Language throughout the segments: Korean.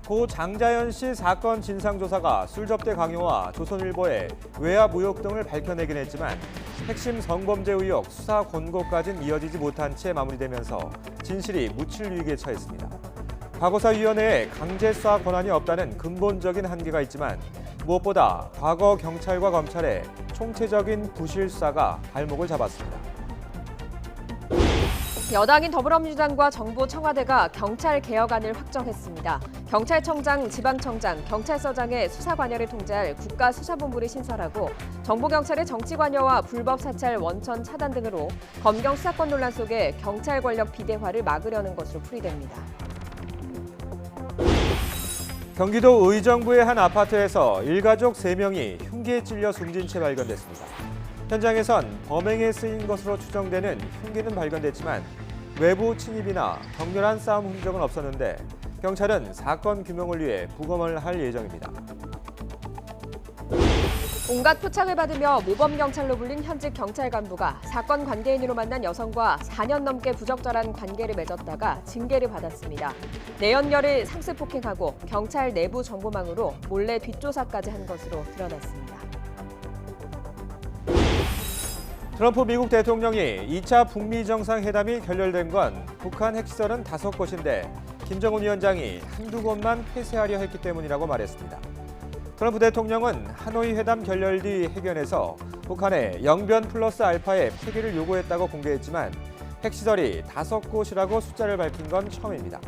고 장자연 씨 사건 진상조사가 술접대 강요와 조선일보의 외압 의혹 등을 밝혀내긴 했지만 핵심 성범죄 의혹 수사 권고까지는 이어지지 못한 채 마무리되면서 진실이 묻힐 위기에 처했습니다. 과거사위원회에 강제 수사 권한이 없다는 근본적인 한계가 있지만 무엇보다 과거 경찰과 검찰의 총체적인 부실 수사가 발목을 잡았습니다. 여당인 더불어민주당과 정부 청와대가 경찰 개혁안을 확정했습니다. 경찰청장, 지방청장, 경찰서장의 수사 관여를 통제할 국가수사본부를 신설하고 정보경찰의 정치 관여와 불법 사찰, 원천 차단 등으로 검경 수사권 논란 속에 경찰 권력 비대화를 막으려는 것으로 풀이됩니다. 경기도 의정부의 한 아파트에서 일가족 3명이 흉기에 찔려 숨진 채 발견됐습니다. 현장에선 범행에 쓰인 것으로 추정되는 흉기는 발견됐지만 외부 침입이나 격렬한 싸움 흔적은 없었는데 경찰은 사건 규명을 위해 부검을 할 예정입니다. 온갖 표창을 받으며 모범경찰로 불린 현직 경찰 간부가 사건 관계인으로 만난 여성과 4년 넘게 부적절한 관계를 맺었다가 징계를 받았습니다. 내연녀를 상습폭행하고 경찰 내부 정보망으로 몰래 뒷조사까지 한 것으로 드러났습니다. 트럼프 미국 대통령이 2차 북미 정상회담이 결렬된 건 북한 핵시설은 5곳인데 김정은 위원장이 한두 곳만 폐쇄하려 했기 때문이라고 말했습니다. 트럼프 대통령은 하노이 회담 결렬 뒤 회견에서 북한의 영변 플러스 알파의 폐기를 요구했다고 공개했지만 핵시설이 5곳이라고 숫자를 밝힌 건 처음입니다.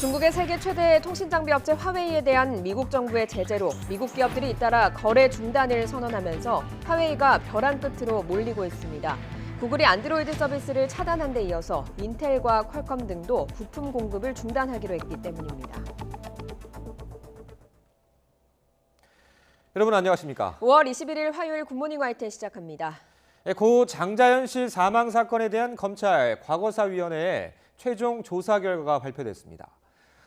중국의 세계 최대 통신장비 업체 화웨이에 대한 미국 정부의 제재로 미국 기업들이 잇따라 거래 중단을 선언하면서 화웨이가 벼랑 끝으로 몰리고 있습니다. 구글이 안드로이드 서비스를 차단한 데 이어서 인텔과 퀄컴 등도 부품 공급을 중단하기로 했기 때문입니다. 여러분 안녕하십니까? 5월 21일 화요일 굿모닝 YTN 시작합니다. 고 장자연 씨 사망 사건에 대한 검찰 과거사위원회의 최종 조사 결과가 발표됐습니다.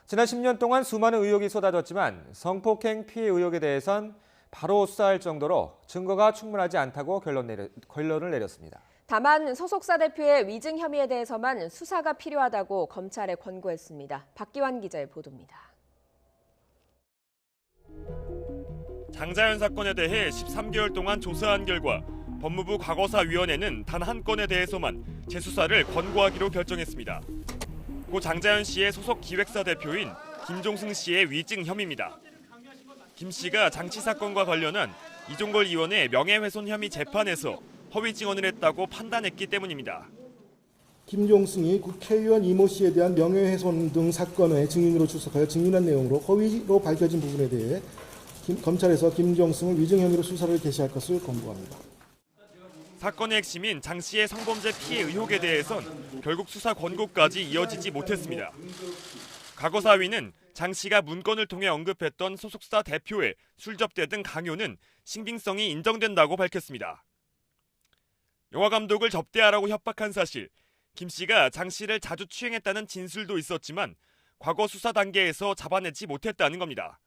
지난 10년 동안 수많은 의혹이 쏟아졌지만 성폭행 피해 의혹에 대해선 바로 수사할 정도로 증거가 충분하지 않다고 결론을 내렸습니다. 다만 소속사 대표의 위증 혐의에 대해서만 수사가 필요하다고 검찰에 권고했습니다. 박기환 기자의 보도입니다. 장자연 사건에 대해 13개월 동안 조사한 결과 법무부 과거사위원회는 단 한 건에 대해서만 재수사를 권고하기로 결정했습니다. 고 장자연 씨의 소속 기획사 대표인 김종승 씨의 위증 혐의입니다. 김 씨가 장치 사건과 관련한 이종걸 의원의 명예훼손 혐의 재판에서 허위 증언을 했다고 판단했기 때문입니다. 김종승이 국회의원 이모 씨에 대한 명예훼손 등 사건의 증인으로 출석하여 증인한 내용으로 허위로 밝혀진 부분에 대해 검찰에서 김종승을 위증 혐의로 수사를 개시할 것을 권고합니다. 사건의 핵심인 장 씨의 성범죄 피해 의혹에 대해선 결국 수사 권고까지 이어지지 못했습니다. 과거사위는 장 씨가 문건을 통해 언급했던 소속사 대표의 술접대 등 강요는 신빙성이 인정된다고 밝혔습니다. 영화감독을 접대하라고 협박한 사실, 김 씨가 장 씨를 자주 추행했다는 진술도 있었지만 과거 수사 단계에서 잡아내지 못했다는 겁니다.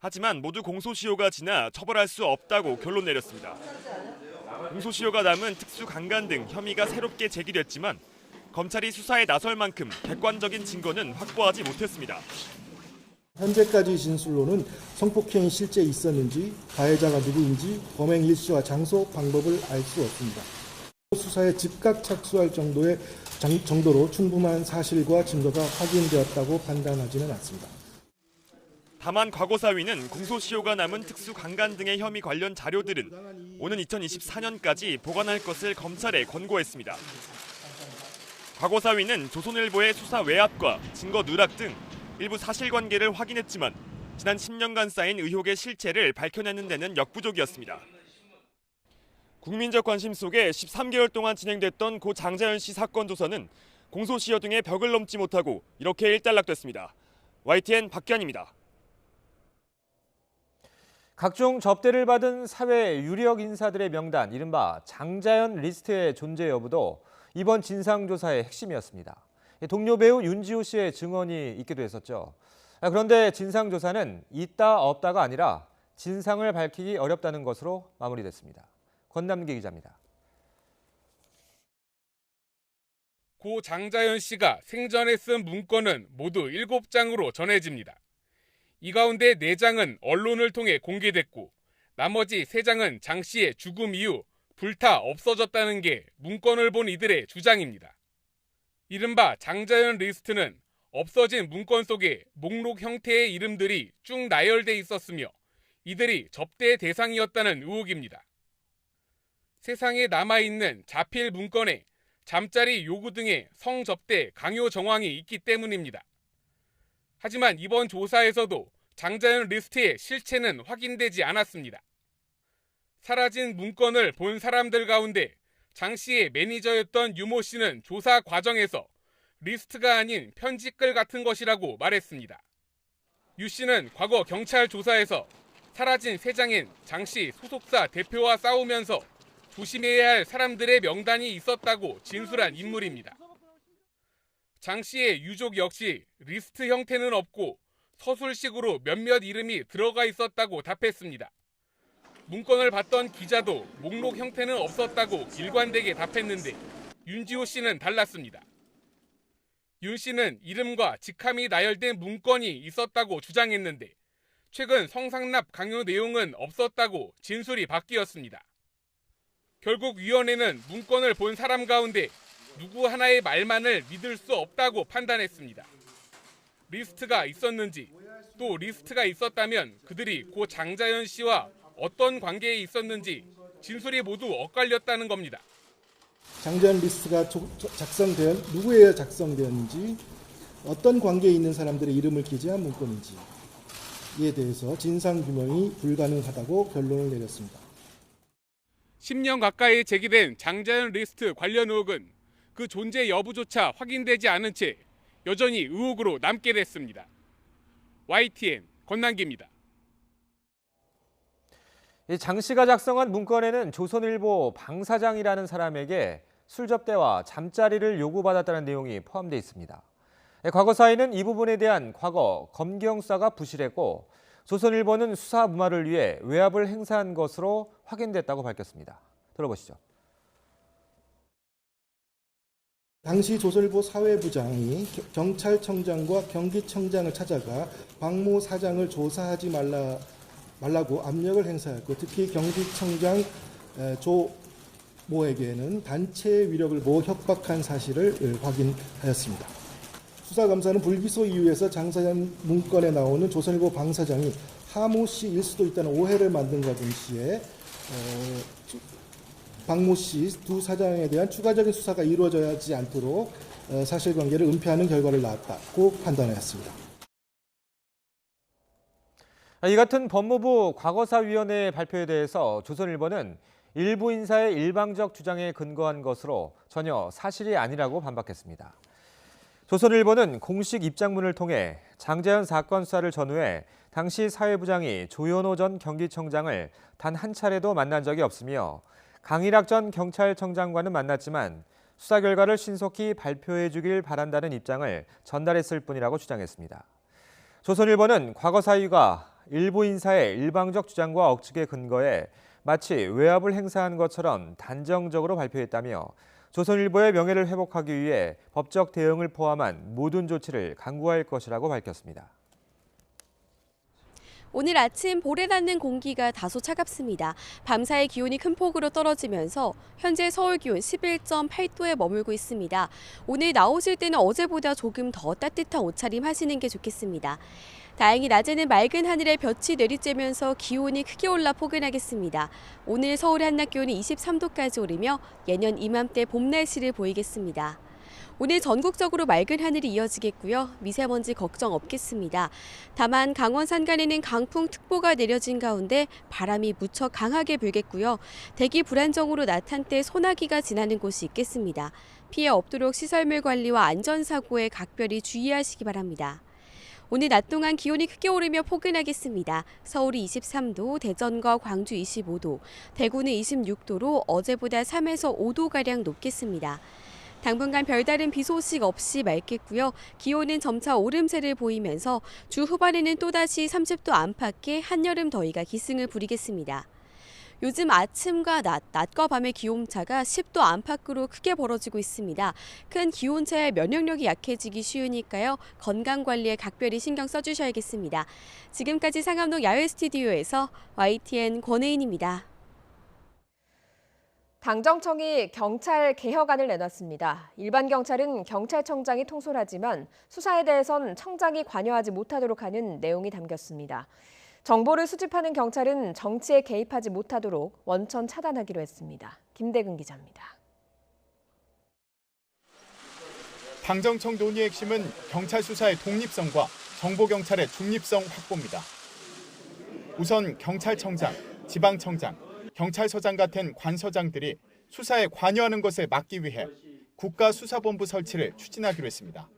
하지만 모두 공소시효가 지나 처벌할 수 없다고 결론 내렸습니다. 공소시효가 남은 특수강간 등 혐의가 새롭게 제기됐지만 검찰이 수사에 나설 만큼 객관적인 증거는 확보하지 못했습니다. 현재까지 진술로는 성폭행이 실제 있었는지, 가해자가 누구인지, 범행 일시와 장소, 방법을 알 수 없습니다. 수사에 즉각 착수할 정도로 충분한 사실과 증거가 확인되었다고 판단하지는 않습니다. 다만 과거사위는 공소시효가 남은 특수강간 등의 혐의 관련 자료들은 오는 2024년까지 보관할 것을 검찰에 권고했습니다. 과거사위는 조선일보의 수사 외압과 증거 누락 등 일부 사실관계를 확인했지만 지난 10년간 쌓인 의혹의 실체를 밝혀내는 데는 역부족이었습니다. 국민적 관심 속에 13개월 동안 진행됐던 고 장자연 씨 사건 조사는 공소시효 등의 벽을 넘지 못하고 이렇게 일단락됐습니다. YTN 박기환입니다. 각종 접대를 받은 사회 유력 인사들의 명단, 이른바 장자연 리스트의 존재 여부도 이번 진상조사의 핵심이었습니다. 동료 배우 윤지호 씨의 증언이 있기도 했었죠. 그런데 진상조사는 있다 없다가 아니라 진상을 밝히기 어렵다는 것으로 마무리됐습니다. 권남기 기자입니다. 고 장자연 씨가 생전에 쓴 문건은 모두 7장으로 전해집니다. 이 가운데 4장은 언론을 통해 공개됐고 나머지 3장은 장 씨의 죽음 이후 불타 없어졌다는 게 문건을 본 이들의 주장입니다. 이른바 장자연 리스트는 없어진 문건 속에 목록 형태의 이름들이 쭉 나열돼 있었으며 이들이 접대 대상이었다는 의혹입니다. 세상에 남아있는 자필 문건에 잠자리 요구 등의 성접대 강요 정황이 있기 때문입니다. 하지만 이번 조사에서도 장자연 리스트의 실체는 확인되지 않았습니다. 사라진 문건을 본 사람들 가운데 장 씨의 매니저였던 유모 씨는 조사 과정에서 리스트가 아닌 편지글 같은 것이라고 말했습니다. 유 씨는 과거 경찰 조사에서 사라진 3장엔 장 씨 소속사 대표와 싸우면서 조심해야 할 사람들의 명단이 있었다고 진술한 인물입니다. 장 씨의 유족 역시 리스트 형태는 없고 서술식으로 몇몇 이름이 들어가 있었다고 답했습니다. 문건을 봤던 기자도 목록 형태는 없었다고 일관되게 답했는데 윤지호 씨는 달랐습니다. 윤 씨는 이름과 직함이 나열된 문건이 있었다고 주장했는데 최근 성상납 강요 내용은 없었다고 진술이 바뀌었습니다. 결국 위원회는 문건을 본 사람 가운데 누구 하나의 말만을 믿을 수 없다고 판단했습니다. 리스트가 있었는지 또 리스트가 있었다면 그들이 고 장자연 씨와 어떤 관계에 있었는지 진술이 모두 엇갈렸다는 겁니다. 장자연 리스트가 누구에 작성되었는지 어떤 관계에 있는 사람들의 이름을 기재한 문건인지에 대해서 진상규명이 불가능하다고 결론을 내렸습니다. 10년 가까이 제기된 장자연 리스트 관련 의혹은 그 존재 여부조차 확인되지 않은 채 여전히 의혹으로 남게 됐습니다. YTN 권남기입니다. 장 씨가 작성한 문건에는 조선일보 방 사장이라는 사람에게 술접대와 잠자리를 요구받았다는 내용이 포함되어 있습니다. 과거사에는 이 부분에 대한 과거 검경 수사가 부실했고 조선일보는 수사 무마를 위해 외압을 행사한 것으로 확인됐다고 밝혔습니다. 들어보시죠. 당시 조선일보 사회부장이 경찰청장과 경기청장을 찾아가 박모 사장을 조사하지 말라고 압력을 행사했고 특히 경기청장 조모에게는 단체의 위력을 협박한 사실을 확인하였습니다. 수사감사는 불기소 이유에서 장자연 문건에 나오는 조선일보 방 사장이 하모 씨일 수도 있다는 오해를 만든 것 동시에 박모 씨 두 사장에 대한 추가적인 수사가 이루어져야지 않도록 사실관계를 은폐하는 결과를 낳았다고 판단하였습니다. 이 같은 법무부 과거사위원회의 발표에 대해서 조선일보는 일부 인사의 일방적 주장에 근거한 것으로 전혀 사실이 아니라고 반박했습니다. 조선일보는 공식 입장문을 통해 장자연 사건 수사를 전후해 당시 사회부장이 조현오 전 경기청장을 단 한 차례도 만난 적이 없으며 강일학 전 경찰청장과는 만났지만 수사 결과를 신속히 발표해 주길 바란다는 입장을 전달했을 뿐이라고 주장했습니다. 조선일보는 과거사위가 일부 인사의 일방적 주장과 억측에 근거해 마치 외압을 행사한 것처럼 단정적으로 발표했다며 조선일보의 명예를 회복하기 위해 법적 대응을 포함한 모든 조치를 강구할 것이라고 밝혔습니다. 오늘 아침 볼에 닿는 공기가 다소 차갑습니다. 밤사이 기온이 큰 폭으로 떨어지면서 현재 서울 기온 11.8도에 머물고 있습니다. 오늘 나오실 때는 어제보다 조금 더 따뜻한 옷차림 하시는 게 좋겠습니다. 다행히 낮에는 맑은 하늘에 볕이 내리쬐면서 기온이 크게 올라 포근하겠습니다. 오늘 서울의 한낮 기온이 23도까지 오르며 예년 이맘때 봄 날씨를 보이겠습니다. 오늘 전국적으로 맑은 하늘이 이어지겠고요. 미세먼지 걱정 없겠습니다. 다만 강원 산간에는 강풍특보가 내려진 가운데 바람이 무척 강하게 불겠고요. 대기 불안정으로 나탄 때 소나기가 지나는 곳이 있겠습니다. 피해 없도록 시설물 관리와 안전사고에 각별히 주의하시기 바랍니다. 오늘 낮 동안 기온이 크게 오르며 포근하겠습니다. 서울이 23도, 대전과 광주 25도, 대구는 26도로 어제보다 3에서 5도가량 높겠습니다. 당분간 별다른 비 소식 없이 맑겠고요. 기온은 점차 오름세를 보이면서 주 후반에는 또다시 30도 안팎의 한여름 더위가 기승을 부리겠습니다. 요즘 아침과 낮과 밤의 기온차가 10도 안팎으로 크게 벌어지고 있습니다. 큰 기온차에 면역력이 약해지기 쉬우니까요. 건강관리에 각별히 신경 써주셔야겠습니다. 지금까지 상암동 야외 스튜디오에서 YTN 권혜인입니다. 당정청이 경찰 개혁안을 내놨습니다. 일반 경찰은 경찰청장이 통솔하지만 수사에 대해선 청장이 관여하지 못하도록 하는 내용이 담겼습니다. 정보를 수집하는 경찰은 정치에 개입하지 못하도록 원천 차단하기로 했습니다. 김대근 기자입니다. 당정청 논의의 핵심은 경찰 수사의 독립성과 정보경찰의 중립성 확보입니다. 우선 경찰청장, 지방청장, 경찰서장 같은 관서장들이 수사에 관여하는 것을 막기 위해 국가수사본부 설치를 추진하기로 했습니다.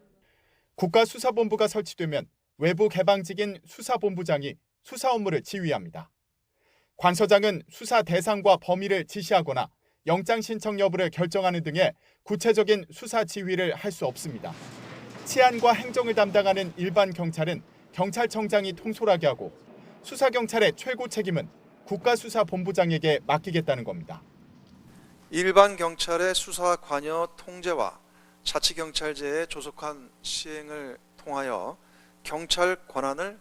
국가수사본부가 설치되면 외부 개방직인 수사본부장이 수사 업무를 지휘합니다. 관서장은 수사 대상과 범위를 지시하거나 영장 신청 여부를 결정하는 등의 구체적인 수사 지휘를 할 수 없습니다. 치안과 행정을 담당하는 일반 경찰은 경찰청장이 통솔하게 하고 수사경찰의 최고 책임은 국가수사본부장에게 맡기겠다는 겁니다. 일반 경찰의 수사 관여 통제와 자치경찰제의 조속한 시행을 통하여 경찰 권한을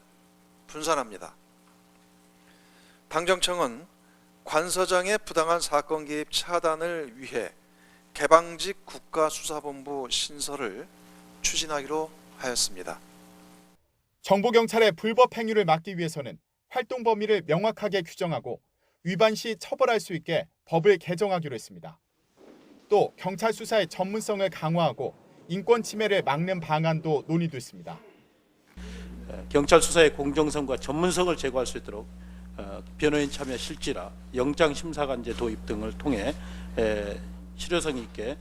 분산합니다. 당정청은 관서장의 부당한 사건 개입 차단을 위해 개방직 국가수사본부 신설을 추진하기로 하였습니다. 정보경찰의 불법 행위를 막기 위해서는 활동 범위를 명확하게 규정하고 위반 시 처벌할 수 있게 법을 개정하기로 했습니다. 또 경찰 수사의 전문성을 강화하고 인권 침해를 막는 방안도 논의됐습니다. 경찰 수사의 공정성과 전문성을 제고할 수 있도록 변호인 참여 실질화, 영장 심사관제 도입 등을 통해 실효성 있게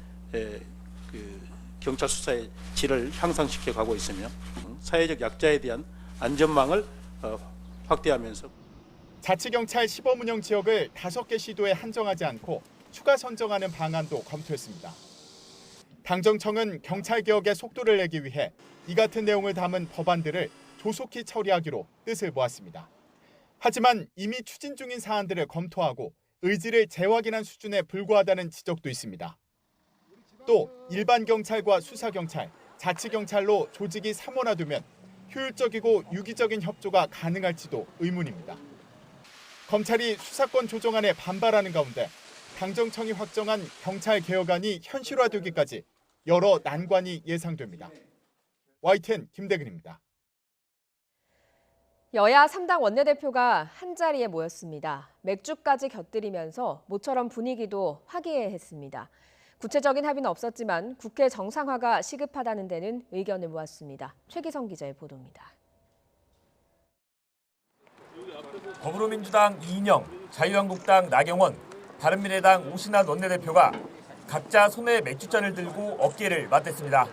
경찰 수사의 질을 향상시켜 가고 있으며 사회적 약자에 대한 안전망을 확대하면서 자치경찰 시범운영 지역을 5개 시도에 한정하지 않고 추가 선정하는 방안도 검토했습니다. 당정청은 경찰개혁의 속도를 내기 위해 이 같은 내용을 담은 법안들을 조속히 처리하기로 뜻을 모았습니다. 하지만 이미 추진 중인 사안들을 검토하고 의지를 재확인한 수준에 불과하다는 지적도 있습니다. 또 일반 경찰과 수사경찰, 자치경찰로 조직이 삼원화되면 효율적이고 유기적인 협조가 가능할지도 의문입니다. 검찰이 수사권 조정안에 반발하는 가운데 당정청이 확정한 경찰 개혁안이 현실화되기까지 여러 난관이 예상됩니다. YTN 김대근입니다. 여야 3당 원내대표가 한자리에 모였습니다. 맥주까지 곁들이면서 모처럼 분위기도 화기애애했습니다. 구체적인 합의는 없었지만 국회 정상화가 시급하다는 데는 의견을 모았습니다. 최기성 기자의 보도입니다. 더불어민주당 이인영, 자유한국당 나경원, 바른미래당 오신환 원내대표가 각자 손에 맥주잔을 들고 어깨를 맞댔습니다.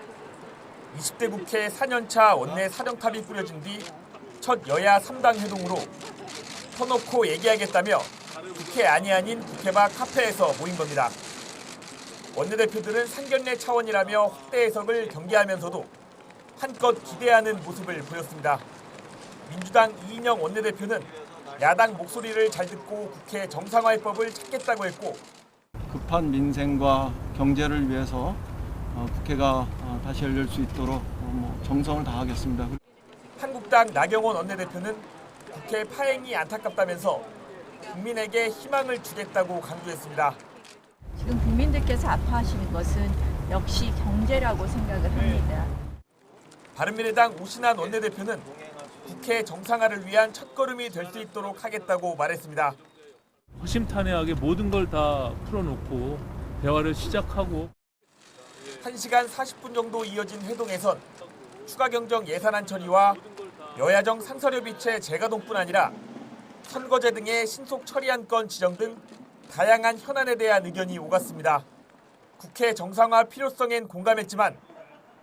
20대 국회 4년차 원내 사령탑이 꾸려진 뒤 첫 여야 3당 회동으로 터놓고 얘기하겠다며 국회 안이 아닌 국회 밖 카페에서 모인 겁니다. 원내대표들은 상견례 차원이라며 확대 해석을 경계하면서도 한껏 기대하는 모습을 보였습니다. 민주당 이인영 원내대표는 야당 목소리를 잘 듣고 국회 정상화해법을 찾겠다고 했고 급한 민생과 경제를 위해서 국회가 다시 열릴 수 있도록 정성을 다하겠습니다. 한국당 나경원 원내대표는 국회 파행이 안타깝다면서 국민에게 희망을 주겠다고 강조했습니다. 지금 국민들께서 아파하시는 것은 역시 경제라고 생각을 합니다. 바른미래당 오신환 원내대표는 국회 정상화를 위한 첫걸음이 될 수 있도록 하겠다고 말했습니다. 허심탄회하게 모든 걸 다 풀어놓고 대화를 시작하고 1시간 40분 정도 이어진 회동에선 추가 경정 예산안 처리와 여야정 상서료비채 재가동뿐 아니라 선거제 등의 신속 처리안 건 지정 등 다양한 현안에 대한 의견이 오갔습니다. 국회 정상화 필요성엔 공감했지만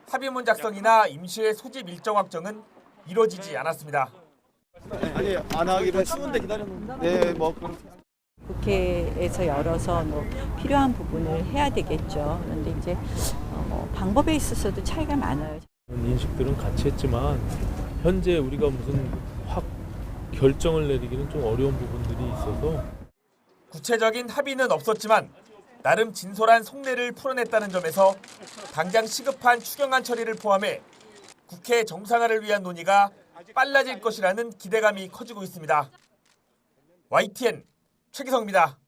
합의문 작성이나 임시회 소집 일정 확정은 이뤄지지 않았습니다. 아니 안 하기로 추운데 기다렸는데. 국회에서 열어서 필요한 부분을 해야 되겠죠. 그런데 이제 방법에 있어서도 차이가 많아요. 인식들은 같이 했지만 현재 우리가 무슨 확 결정을 내리기는 좀 어려운 부분들이 있어서 구체적인 합의는 없었지만 나름 진솔한 속내를 풀어냈다는 점에서 당장 시급한 추경안 처리를 포함해 국회 정상화를 위한 논의가 빨라질 것이라는 기대감이 커지고 있습니다. YTN 최기성입니다.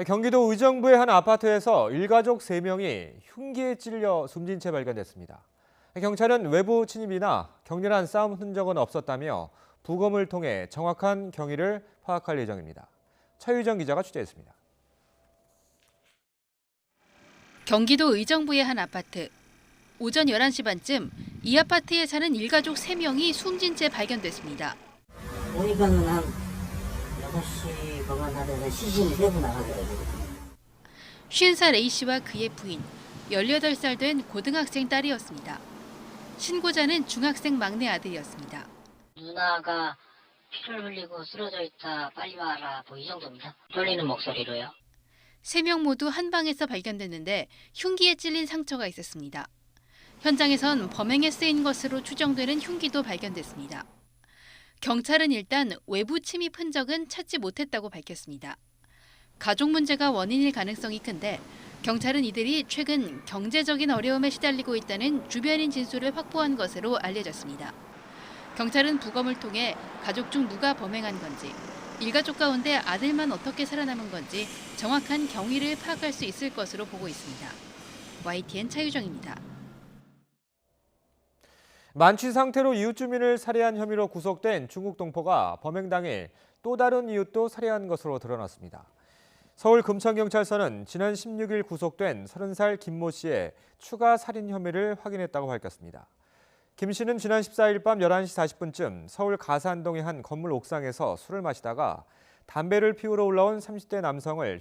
경기도 의정부의 한 아파트에서 일가족 3명이 흉기에 찔려 숨진 채 발견됐습니다. 경찰은 외부 침입이나 격렬한 싸움 흔적은 없었다며 부검을 통해 정확한 경위를 파악할 예정입니다. 차유정 기자가 취재했습니다. 경기도 의정부의 한 아파트. 오전 11시 반쯤 이 아파트에 사는 일가족 3명이 숨진 채 발견됐습니다. 보니까는 한 6시 그만 하다가 시신이 3분 나가더라고요. 50살 A씨와 그의 부인, 18살 된 고등학생 딸이었습니다. 신고자는 중학생 막내 아들이었습니다. 누나가 피를 흘리고 쓰러져 있다 빨리 와라 뭐 이 정도입니다. 떨리는 목소리로요. 3명 모두 한 방에서 발견됐는데 흉기에 찔린 상처가 있었습니다. 현장에선 범행에 쓰인 것으로 추정되는 흉기도 발견됐습니다. 경찰은 일단 외부 침입 흔적은 찾지 못했다고 밝혔습니다. 가족 문제가 원인일 가능성이 큰데 경찰은 이들이 최근 경제적인 어려움에 시달리고 있다는 주변인 진술을 확보한 것으로 알려졌습니다. 경찰은 부검을 통해 가족 중 누가 범행한 건지, 일가족 가운데 아들만 어떻게 살아남은 건지 정확한 경위를 파악할 수 있을 것으로 보고 있습니다. YTN 차유정입니다. 만취 상태로 이웃 주민을 살해한 혐의로 구속된 중국 동포가 범행 당일 또 다른 이웃도 살해한 것으로 드러났습니다. 서울 금천경찰서는 지난 16일 구속된 30살 김모 씨의 추가 살인 혐의를 확인했다고 밝혔습니다. 김 씨는 지난 14일 밤 11시 40분쯤 서울 가산동의 한 건물 옥상에서 술을 마시다가 담배를 피우러 올라온 30대 남성을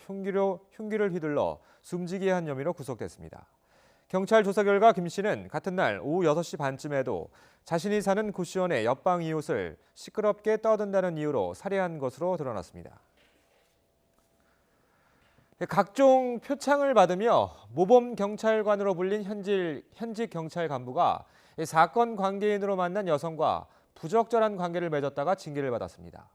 흉기를 휘둘러 숨지게 한 혐의로 구속됐습니다. 경찰 조사 결과 김 씨는 같은 날 오후 6시 반쯤에도 자신이 사는 고시원의 옆방 이웃을 시끄럽게 떠든다는 이유로 살해한 것으로 드러났습니다. 각종 표창을 받으며 모범 경찰관으로 불린 현직 경찰 간부가 사건 관계인으로 만난 여성과 부적절한 관계를 맺었다가 징계를 받았습니다.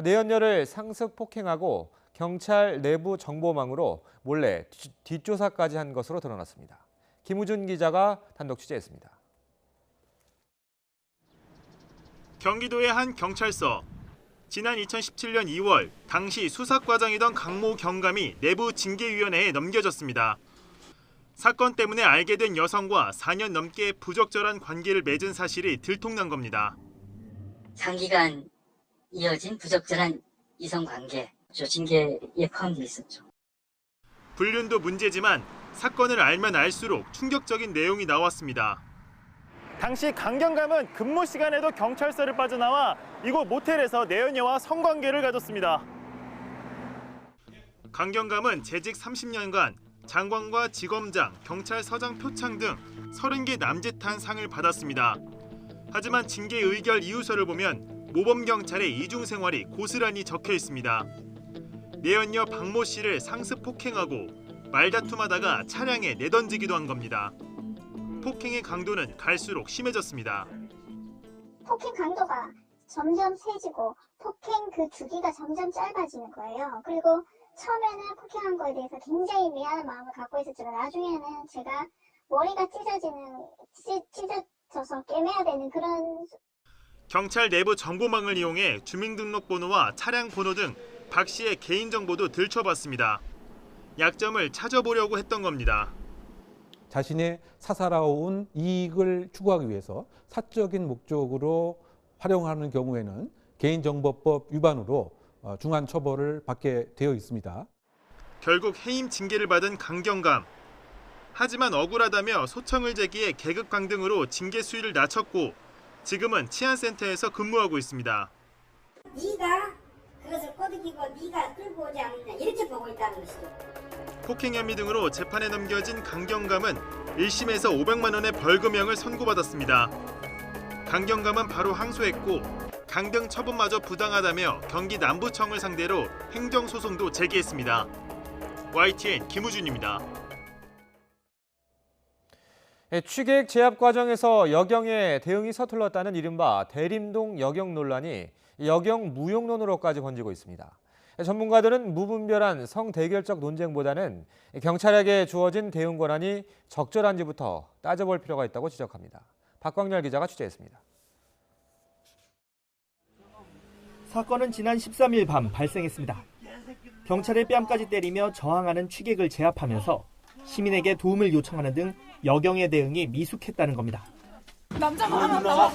내연녀를 상습 폭행하고 경찰 내부 정보망으로 몰래 뒷조사까지 한 것으로 드러났습니다. 김우준 기자가 단독 취재했습니다. 경기도의 한 경찰서. 지난 2017년 2월 당시 수사과장이던 강모 경감이 내부 징계위원회에 넘겨졌습니다. 사건 때문에 알게 된 여성과 4년 넘게 부적절한 관계를 맺은 사실이 들통난 겁니다. 장기간 이어진 부적절한 이성관계, 징계에 포함되어 있었죠. 불륜도 문제지만 사건을 알면 알수록 충격적인 내용이 나왔습니다. 당시 강 경감은 근무 시간에도 경찰서를 빠져나와 이곳 모텔에서 내연녀와 성관계를 가졌습니다. 강 경감은 재직 30년간 장관과 지검장, 경찰서장 표창 등 30개 남짓한 상을 받았습니다. 하지만 징계 의결 이유서를 보면 모범경찰의 이중생활이 고스란히 적혀 있습니다. 내연녀 박모 씨를 상습 폭행하고 말다툼하다가 차량에 내던지기도 한 겁니다. 폭행의 강도는 갈수록 심해졌습니다. 폭행 강도가 점점 세지고 폭행 그 주기가 점점 짧아지는 거예요. 그리고 처음에는 폭행한 거에 대해서 굉장히 미안한 마음을 갖고 있었지만 나중에는 제가 머리가 찢어져서 꿰매야 되는 그런. 경찰 내부 정보망을 이용해 주민등록번호와 차량 번호 등 박 씨의 개인정보도 들춰봤습니다. 약점을 찾아보려고 했던 겁니다. 자신의 사사로운 이익을 추구하기 위해서 사적인 목적으로 활용하는 경우에는 개인정보법 위반으로 중한 처벌을 받게 되어 있습니다. 결국 해임 징계를 받은 강경감. 하지만 억울하다며 소청을 제기해 계급 강등으로 징계 수위를 낮췄고 지금은 치안센터에서 근무하고 있습니다. 네가 그것을 꼬드기고 네가 끌고 오지 않느냐 이렇게 보고 있다는 것이죠. 폭행 혐의 등으로 재판에 넘겨진 강경감은 1심에서 500만 원의 벌금형을 선고받았습니다. 강경감은 바로 항소했고 강등 처분마저 부당하다며 경기 남부청을 상대로 행정소송도 제기했습니다. YTN 김우준입니다. 취객 제압 과정에서 여경의 대응이 서툴렀다는 이른바 대림동 여경 논란이 여경 무용론으로까지 번지고 있습니다. 전문가들은 무분별한 성대결적 논쟁보다는 경찰에게 주어진 대응 권한이 적절한지부터 따져볼 필요가 있다고 지적합니다. 박광렬 기자가 취재했습니다. 사건은 지난 13일 밤 발생했습니다. 경찰의 뺨까지 때리며 저항하는 취객을 제압하면서 시민에게 도움을 요청하는 등 여경의 대응이 미숙했다는 겁니다. 남자가 하나 나와.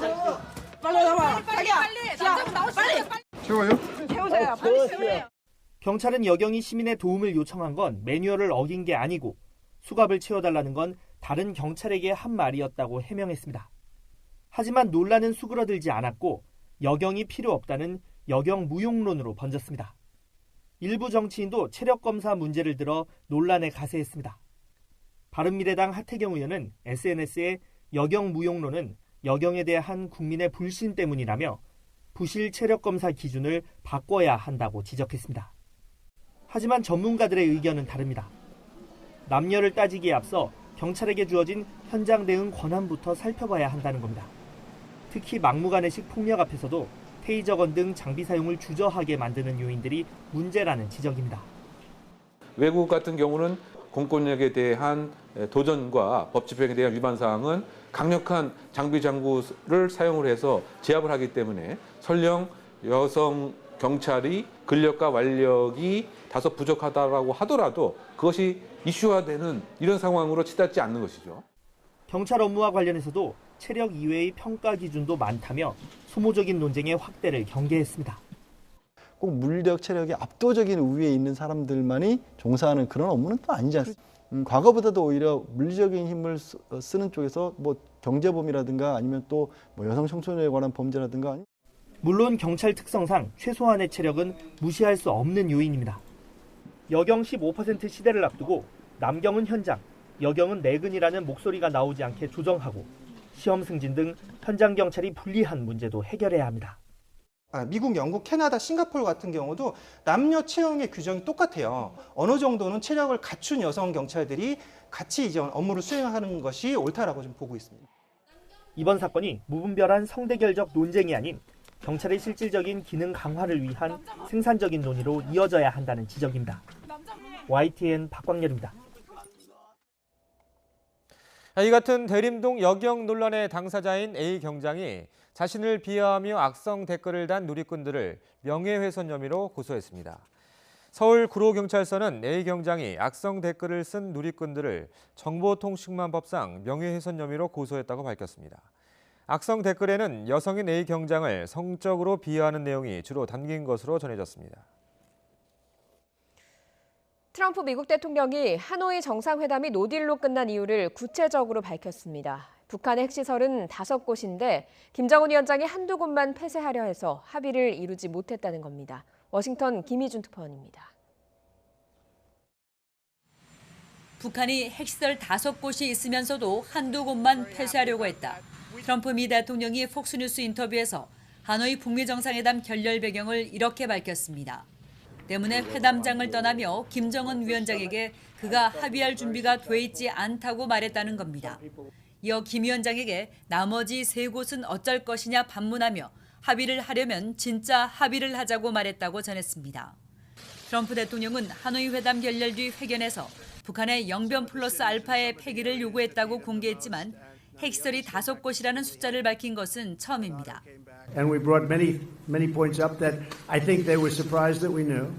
빨리 나와. 자기야. 남자가 나오시 빨리. 채워요? 채우세요. 빨리 채우세요. 경찰은 여경이 시민의 도움을 요청한 건 매뉴얼을 어긴 게 아니고 수갑을 채워달라는 건 다른 경찰에게 한 말이었다고 해명했습니다. 하지만 논란은 수그러들지 않았고 여경이 필요 없다는 여경 무용론으로 번졌습니다. 일부 정치인도 체력검사 문제를 들어 논란에 가세했습니다. 바른미래당 하태경 의원은 SNS에 여경 무용론은 여경에 대한 국민의 불신 때문이라며 부실 체력검사 기준을 바꿔야 한다고 지적했습니다. 하지만 전문가들의 의견은 다릅니다. 남녀를 따지기에 앞서 경찰에게 주어진 현장 대응 권한부터 살펴봐야 한다는 겁니다. 특히 막무가내식 폭력 앞에서도 테이저건 등 장비 사용을 주저하게 만드는 요인들이 문제라는 지적입니다. 외국 같은 경우는 공권력에 대한 도전과 법 집행에 대한 위반 사항은 강력한 장비 장구를 사용을 해서 제압을 하기 때문에 설령 여성 경찰이 근력과 완력이 다소 부족하다라고 하더라도 그것이 이슈화되는 이런 상황으로 치닫지 않는 것이죠. 경찰 업무와 관련해서도 체력 이외의 평가 기준도 많다며 소모적인 논쟁의 확대를 경계했습니다. 꼭 물력, 체력이 압도적인 우위에 있는 사람들만이 종사하는 그런 업무는 또 아니지 않습니까? 과거보다도 오히려 물리적인 힘을 쓰는 쪽에서 뭐 경제범이라든가 아니면 또 뭐 여성 청소년에 관한 범죄라든가. 물론 경찰 특성상 최소한의 체력은 무시할 수 없는 요인입니다. 여경 15% 시대를 앞두고 남경은 현장, 여경은 내근이라는 목소리가 나오지 않게 조정하고 시험 승진 등 현장 경찰이 불리한 문제도 해결해야 합니다. 미국, 영국, 캐나다, 싱가포르 같은 경우도 남녀 채용의 규정이 똑같아요. 어느 정도는 체력을 갖춘 여성 경찰들이 같이 이제 업무를 수행하는 것이 옳다라고 좀 보고 있습니다. 이번 사건이 무분별한 성대결적 논쟁이 아닌 경찰의 실질적인 기능 강화를 위한 생산적인 논의로 이어져야 한다는 지적입니다. YTN 박광렬입니다. 이 같은 대림동 여경 논란의 당사자인 A 경장이 자신을 비하하며 악성 댓글을 단 누리꾼들을 명예훼손 혐의로 고소했습니다. 서울구로경찰서는 A 경장이 악성 댓글을 쓴 누리꾼들을 정보통신망법상 명예훼손 혐의로 고소했다고 밝혔습니다. 악성 댓글에는 여성인 A 경장을 성적으로 비하하는 내용이 주로 담긴 것으로 전해졌습니다. 트럼프 미국 대통령이 하노이 정상회담이 노딜로 끝난 이유를 구체적으로 밝혔습니다. 북한의 핵시설은 5곳인데 김정은 위원장이 한두 곳만 폐쇄하려 해서 합의를 이루지 못했다는 겁니다. 워싱턴 김희준 특파원입니다. 북한이 핵시설 5곳이 있으면서도 한두 곳만 폐쇄하려고 했다. 트럼프 미 대통령이 폭스뉴스 인터뷰에서 하노이 북미 정상회담 결렬 배경을 이렇게 밝혔습니다. 때문에 회담장을 떠나며 김정은 위원장에게 그가 합의할 준비가 돼 있지 않다고 말했다는 겁니다. 이어 김 위원장에게 나머지 3곳은 어쩔 것이냐 반문하며 합의를 하려면 진짜 합의를 하자고 말했다고 전했습니다. 트럼프 대통령은 하노이 회담 결렬 뒤 회견에서 북한의 영변 플러스 알파의 폐기를 요구했다고 공개했지만 핵시설이 5곳이라는 숫자를 밝힌 것은 처음입니다. And we brought many points up that I think they were surprised that we knew,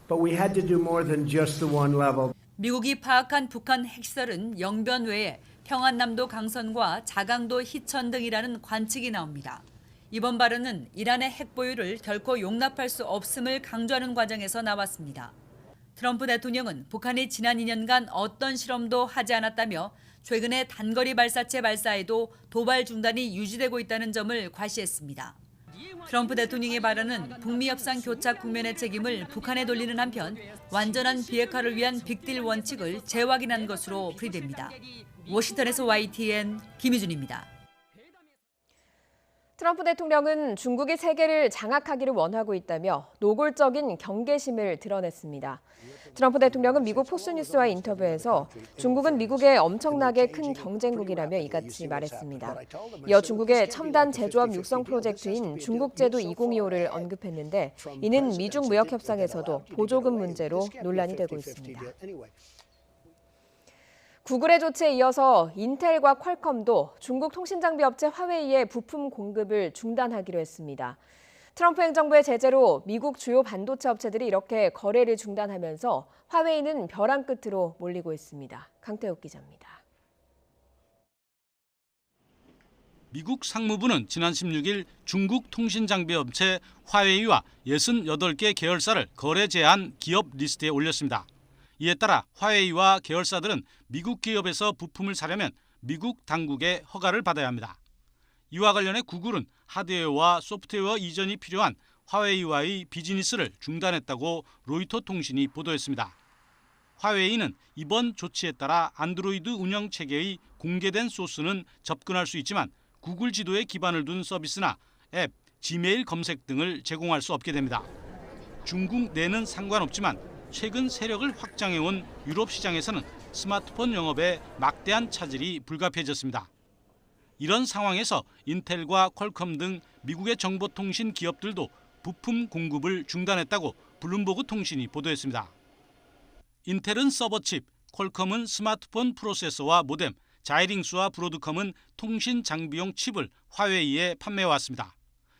but we had to do more than just the one level. 미국이 파악한 북한 핵시설은 영변 외에 평안남도 강선과 자강도 희천 등이라는 관측이 나옵니다. 이번 발언은 이란의 핵 보유를 결코 용납할 수 없음을 강조하는 과정에서 나왔습니다. 트럼프 대통령은 북한이 지난 2년간 어떤 실험도 하지 않았다며 최근에 단거리 발사체 발사에도 도발 중단이 유지되고 있다는 점을 과시했습니다. 트럼프 대통령의 발언은 북미 협상 교착 국면의 책임을 북한에 돌리는 한편 완전한 비핵화를 위한 빅딜 원칙을 재확인한 것으로 풀이됩니다. 워싱턴에서 YTN 김희준입니다. 트럼프 대통령은 중국이 세계를 장악하기를 원하고 있다며 노골적인 경계심을 드러냈습니다. 트럼프 대통령은 미국 폭스뉴스와의 인터뷰에서 중국은 미국의 엄청나게 큰 경쟁국이라며 이같이 말했습니다. 이어 중국의 첨단 제조업 육성 프로젝트인 중국제도 2025를 언급했는데 이는 미중 무역 협상에서도 보조금 문제로 논란이 되고 있습니다. 구글의 조치에 이어서 인텔과 퀄컴도 중국 통신장비 업체 화웨이의 부품 공급을 중단하기로 했습니다. 트럼프 행정부의 제재로 미국 주요 반도체 업체들이 이렇게 거래를 중단하면서 화웨이는 벼랑 끝으로 몰리고 있습니다. 강태욱 기자입니다. 미국 상무부는 지난 16일 중국 통신장비 업체 화웨이와 68개 계열사를 거래 제한 기업 리스트에 올렸습니다. 이에 따라 화웨이와 계열사들은 미국 기업에서 부품을 사려면 미국 당국의 허가를 받아야 합니다. 이와 관련해 구글은 하드웨어와 소프트웨어 이전이 필요한 화웨이와의 비즈니스를 중단했다고 로이터 통신이 보도했습니다. 화웨이는 이번 조치에 따라 안드로이드 운영 체계의 공개된 소스는 접근할 수 있지만 구글 지도에 기반을 둔 서비스나 앱, 지메일 검색 등을 제공할 수 없게 됩니다. 중국 내는 상관없지만 최근 세력을 확장해온 유럽 시장에서는 스마트폰 영업에 막대한 차질이 불가피해졌습니다. 이런 상황에서 인텔과 퀄컴 등 미국의 정보통신 기업들도 부품 공급을 중단했다고 블룸버그 통신이 보도했습니다. 인텔은 서버칩, 퀄컴은 스마트폰 프로세서와 모뎀, 자이링스와 브로드컴은 통신 장비용 칩을 화웨이에 판매해왔습니다.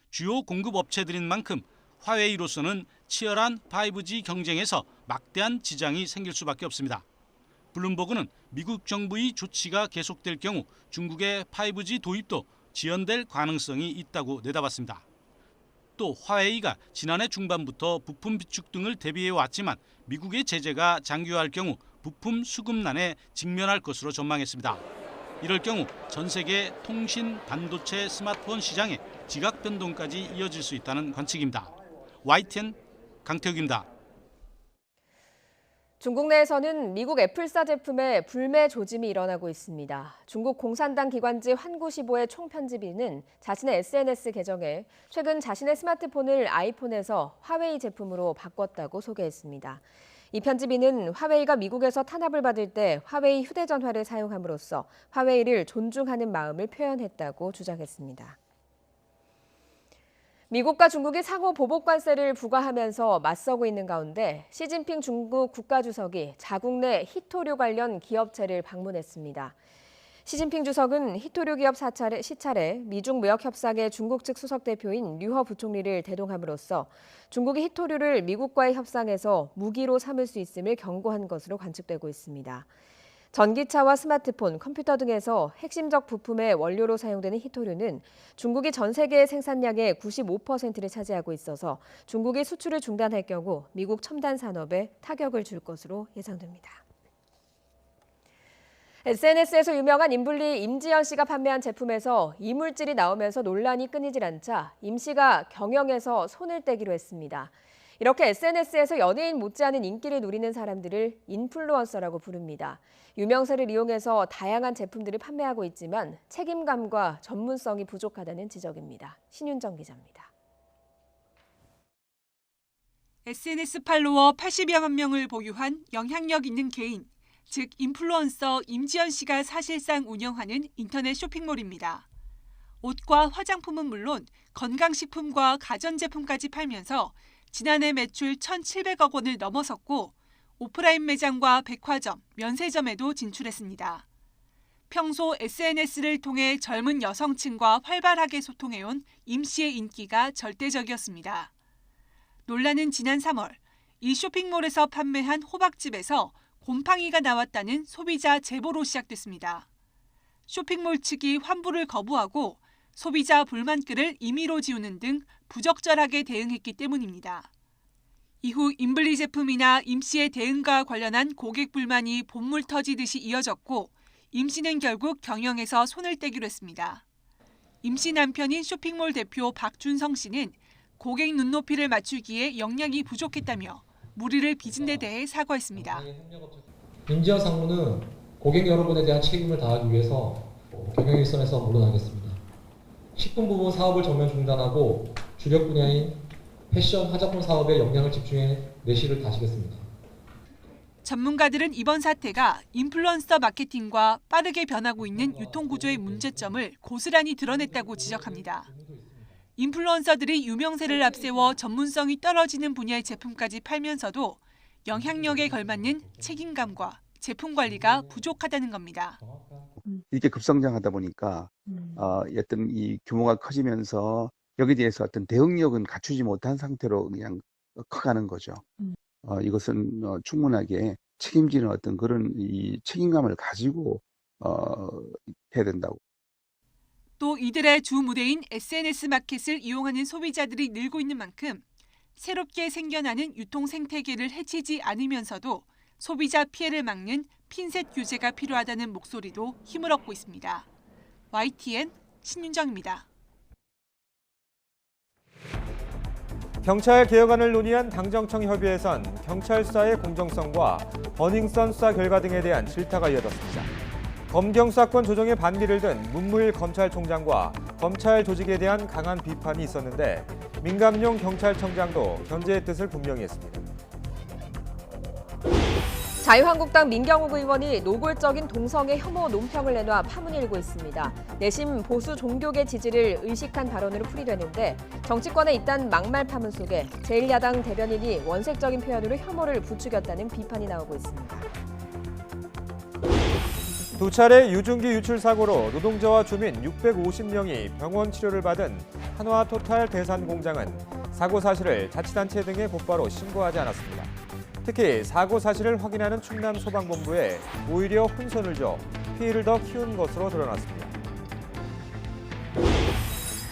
주요 공급 업체들인 만큼 화웨이로서는 치열한 5G 경쟁에서 막대한 지장이 생길 수밖에 없습니다. 블룸버그는 미국 정부의 조치가 계속될 경우 중국의 5G 도입도 지연될 가능성이 있다고 내다봤습니다. 또 화웨이가 지난해 중반부터 부품 비축 등을 대비해왔지만 미국의 제재가 장기화할 경우 부품 수급난에 직면할 것으로 전망했습니다. 이럴 경우 전 세계 통신, 반도체, 스마트폰 시장에 지각 변동까지 이어질 수 있다는 관측입니다. YTN 강태욱입니다. 중국 내에서는 미국 애플사 제품에 불매 조짐이 일어나고 있습니다. 중국 공산당 기관지 환구시보의 총편집인은 자신의 SNS 계정에 최근 자신의 스마트폰을 아이폰에서 화웨이 제품으로 바꿨다고 소개했습니다. 이 편집인은 화웨이가 미국에서 탄압을 받을 때 화웨이 휴대전화를 사용함으로써 화웨이를 존중하는 마음을 표현했다고 주장했습니다. 미국과 중국이 상호 보복 관세를 부과하면서 맞서고 있는 가운데 시진핑 중국 국가주석이 자국 내 히토류 관련 기업체를 방문했습니다. 시진핑 주석은 히토류 기업 시찰에 미중 무역 협상의 중국 측 수석 대표인 류허 부총리를 대동함으로써 중국이 히토류를 미국과의 협상에서 무기로 삼을 수 있음을 경고한 것으로 관측되고 있습니다. 전기차와 스마트폰, 컴퓨터 등에서 핵심적 부품의 원료로 사용되는 히토류는 중국이 전 세계의 생산량의 95%를 차지하고 있어서 중국이 수출을 중단할 경우 미국 첨단 산업에 타격을 줄 것으로 예상됩니다. SNS에서 유명한 인블리 임지연 씨가 판매한 제품에서 이물질이 나오면서 논란이 끊이질 않자 임 씨가 경영에서 손을 떼기로 했습니다. 이렇게 SNS에서 연예인 못지않은 인기를 누리는 사람들을 인플루언서라고 부릅니다. 유명세를 이용해서 다양한 제품들을 판매하고 있지만 책임감과 전문성이 부족하다는 지적입니다. 신윤정 기자입니다. SNS 팔로워 80여만 명을 보유한 영향력 있는 개인, 즉 인플루언서 임지연 씨가 사실상 운영하는 인터넷 쇼핑몰입니다. 옷과 화장품은 물론 건강식품과 가전제품까지 팔면서 지난해 매출 1,700억 원을 넘어섰고 오프라인 매장과 백화점, 면세점에도 진출했습니다. 평소 SNS를 통해 젊은 여성층과 활발하게 소통해온 임 씨의 인기가 절대적이었습니다. 논란은 지난 3월 이 쇼핑몰에서 판매한 호박즙에서 곰팡이가 나왔다는 소비자 제보로 시작됐습니다. 쇼핑몰 측이 환불을 거부하고 소비자 불만글을 임의로 지우는 등 부적절하게 대응했기 때문입니다. 이후 인블리 제품이나 임 씨의 대응과 관련한 고객 불만이 본물 터지듯이 이어졌고 임 씨는 결국 경영에서 손을 떼기로 했습니다. 임 씨 남편인 쇼핑몰 대표 박준성 씨는 고객 눈높이를 맞추기에 역량이 부족했다며 무리를 빚은 데 대해 사과했습니다. 임지연 상무는 고객 여러분에 대한 책임을 다하기 위해서 경영 일선에서 물러나겠습니다. 식품부문 사업을 전면 중단하고 주력 분야인 패션, 화장품 사업에 역량을 집중해 내실을 다지겠습니다. 전문가들은 이번 사태가 인플루언서 마케팅과 빠르게 변하고 있는 유통구조의 문제점을 고스란히 드러냈다고 지적합니다. 인플루언서들이 유명세를 앞세워 전문성이 떨어지는 분야의 제품까지 팔면서도 영향력에 걸맞는 책임감과 제품 관리가 부족하다는 겁니다. 이렇게 급성장하다 보니까 어떤 이 규모가 커지면서 여기에 대해서 어떤 대응력은 갖추지 못한 상태로 그냥 커가는 거죠. 이것은 충분하게 책임지는 어떤 그런 이 책임감을 가지고 해야 된다고. 또 이들의 주 무대인 SNS 마켓을 이용하는 소비자들이 늘고 있는 만큼 새롭게 생겨나는 유통 생태계를 해치지 않으면서도 소비자 피해를 막는 핀셋 규제가 필요하다는 목소리도 힘을 얻고 있습니다. YTN 신윤정입니다. 경찰 개혁안을 논의한 당정청 협의회에선 경찰 수사의 공정성과 버닝썬 수사 결과 등에 대한 질타가 이어졌습니다. 검경 수사권 조정에 반기를 든 문무일 검찰총장과 검찰 조직에 대한 강한 비판이 있었는데 민감용 경찰청장도 견제의 뜻을 분명히 했습니다. 자유한국당 민경욱 의원이 노골적인 동성애 혐오 논평을 내놔 파문이 일고 있습니다. 내심 보수 종교계 지지를 의식한 발언으로 풀이되는데 정치권의 잇단 막말 파문 속에 제1야당 대변인이 원색적인 표현으로 혐오를 부추겼다는 비판이 나오고 있습니다. 두 차례 유증기 유출 사고로 노동자와 주민 650명이 병원 치료를 받은 한화토탈 대산공장은 사고 사실을 자치단체 등에 곧바로 신고하지 않았습니다. 특히 사고 사실을 확인하는 충남소방본부에 오히려 혼선을 줘 피해를 더 키운 것으로 드러났습니다.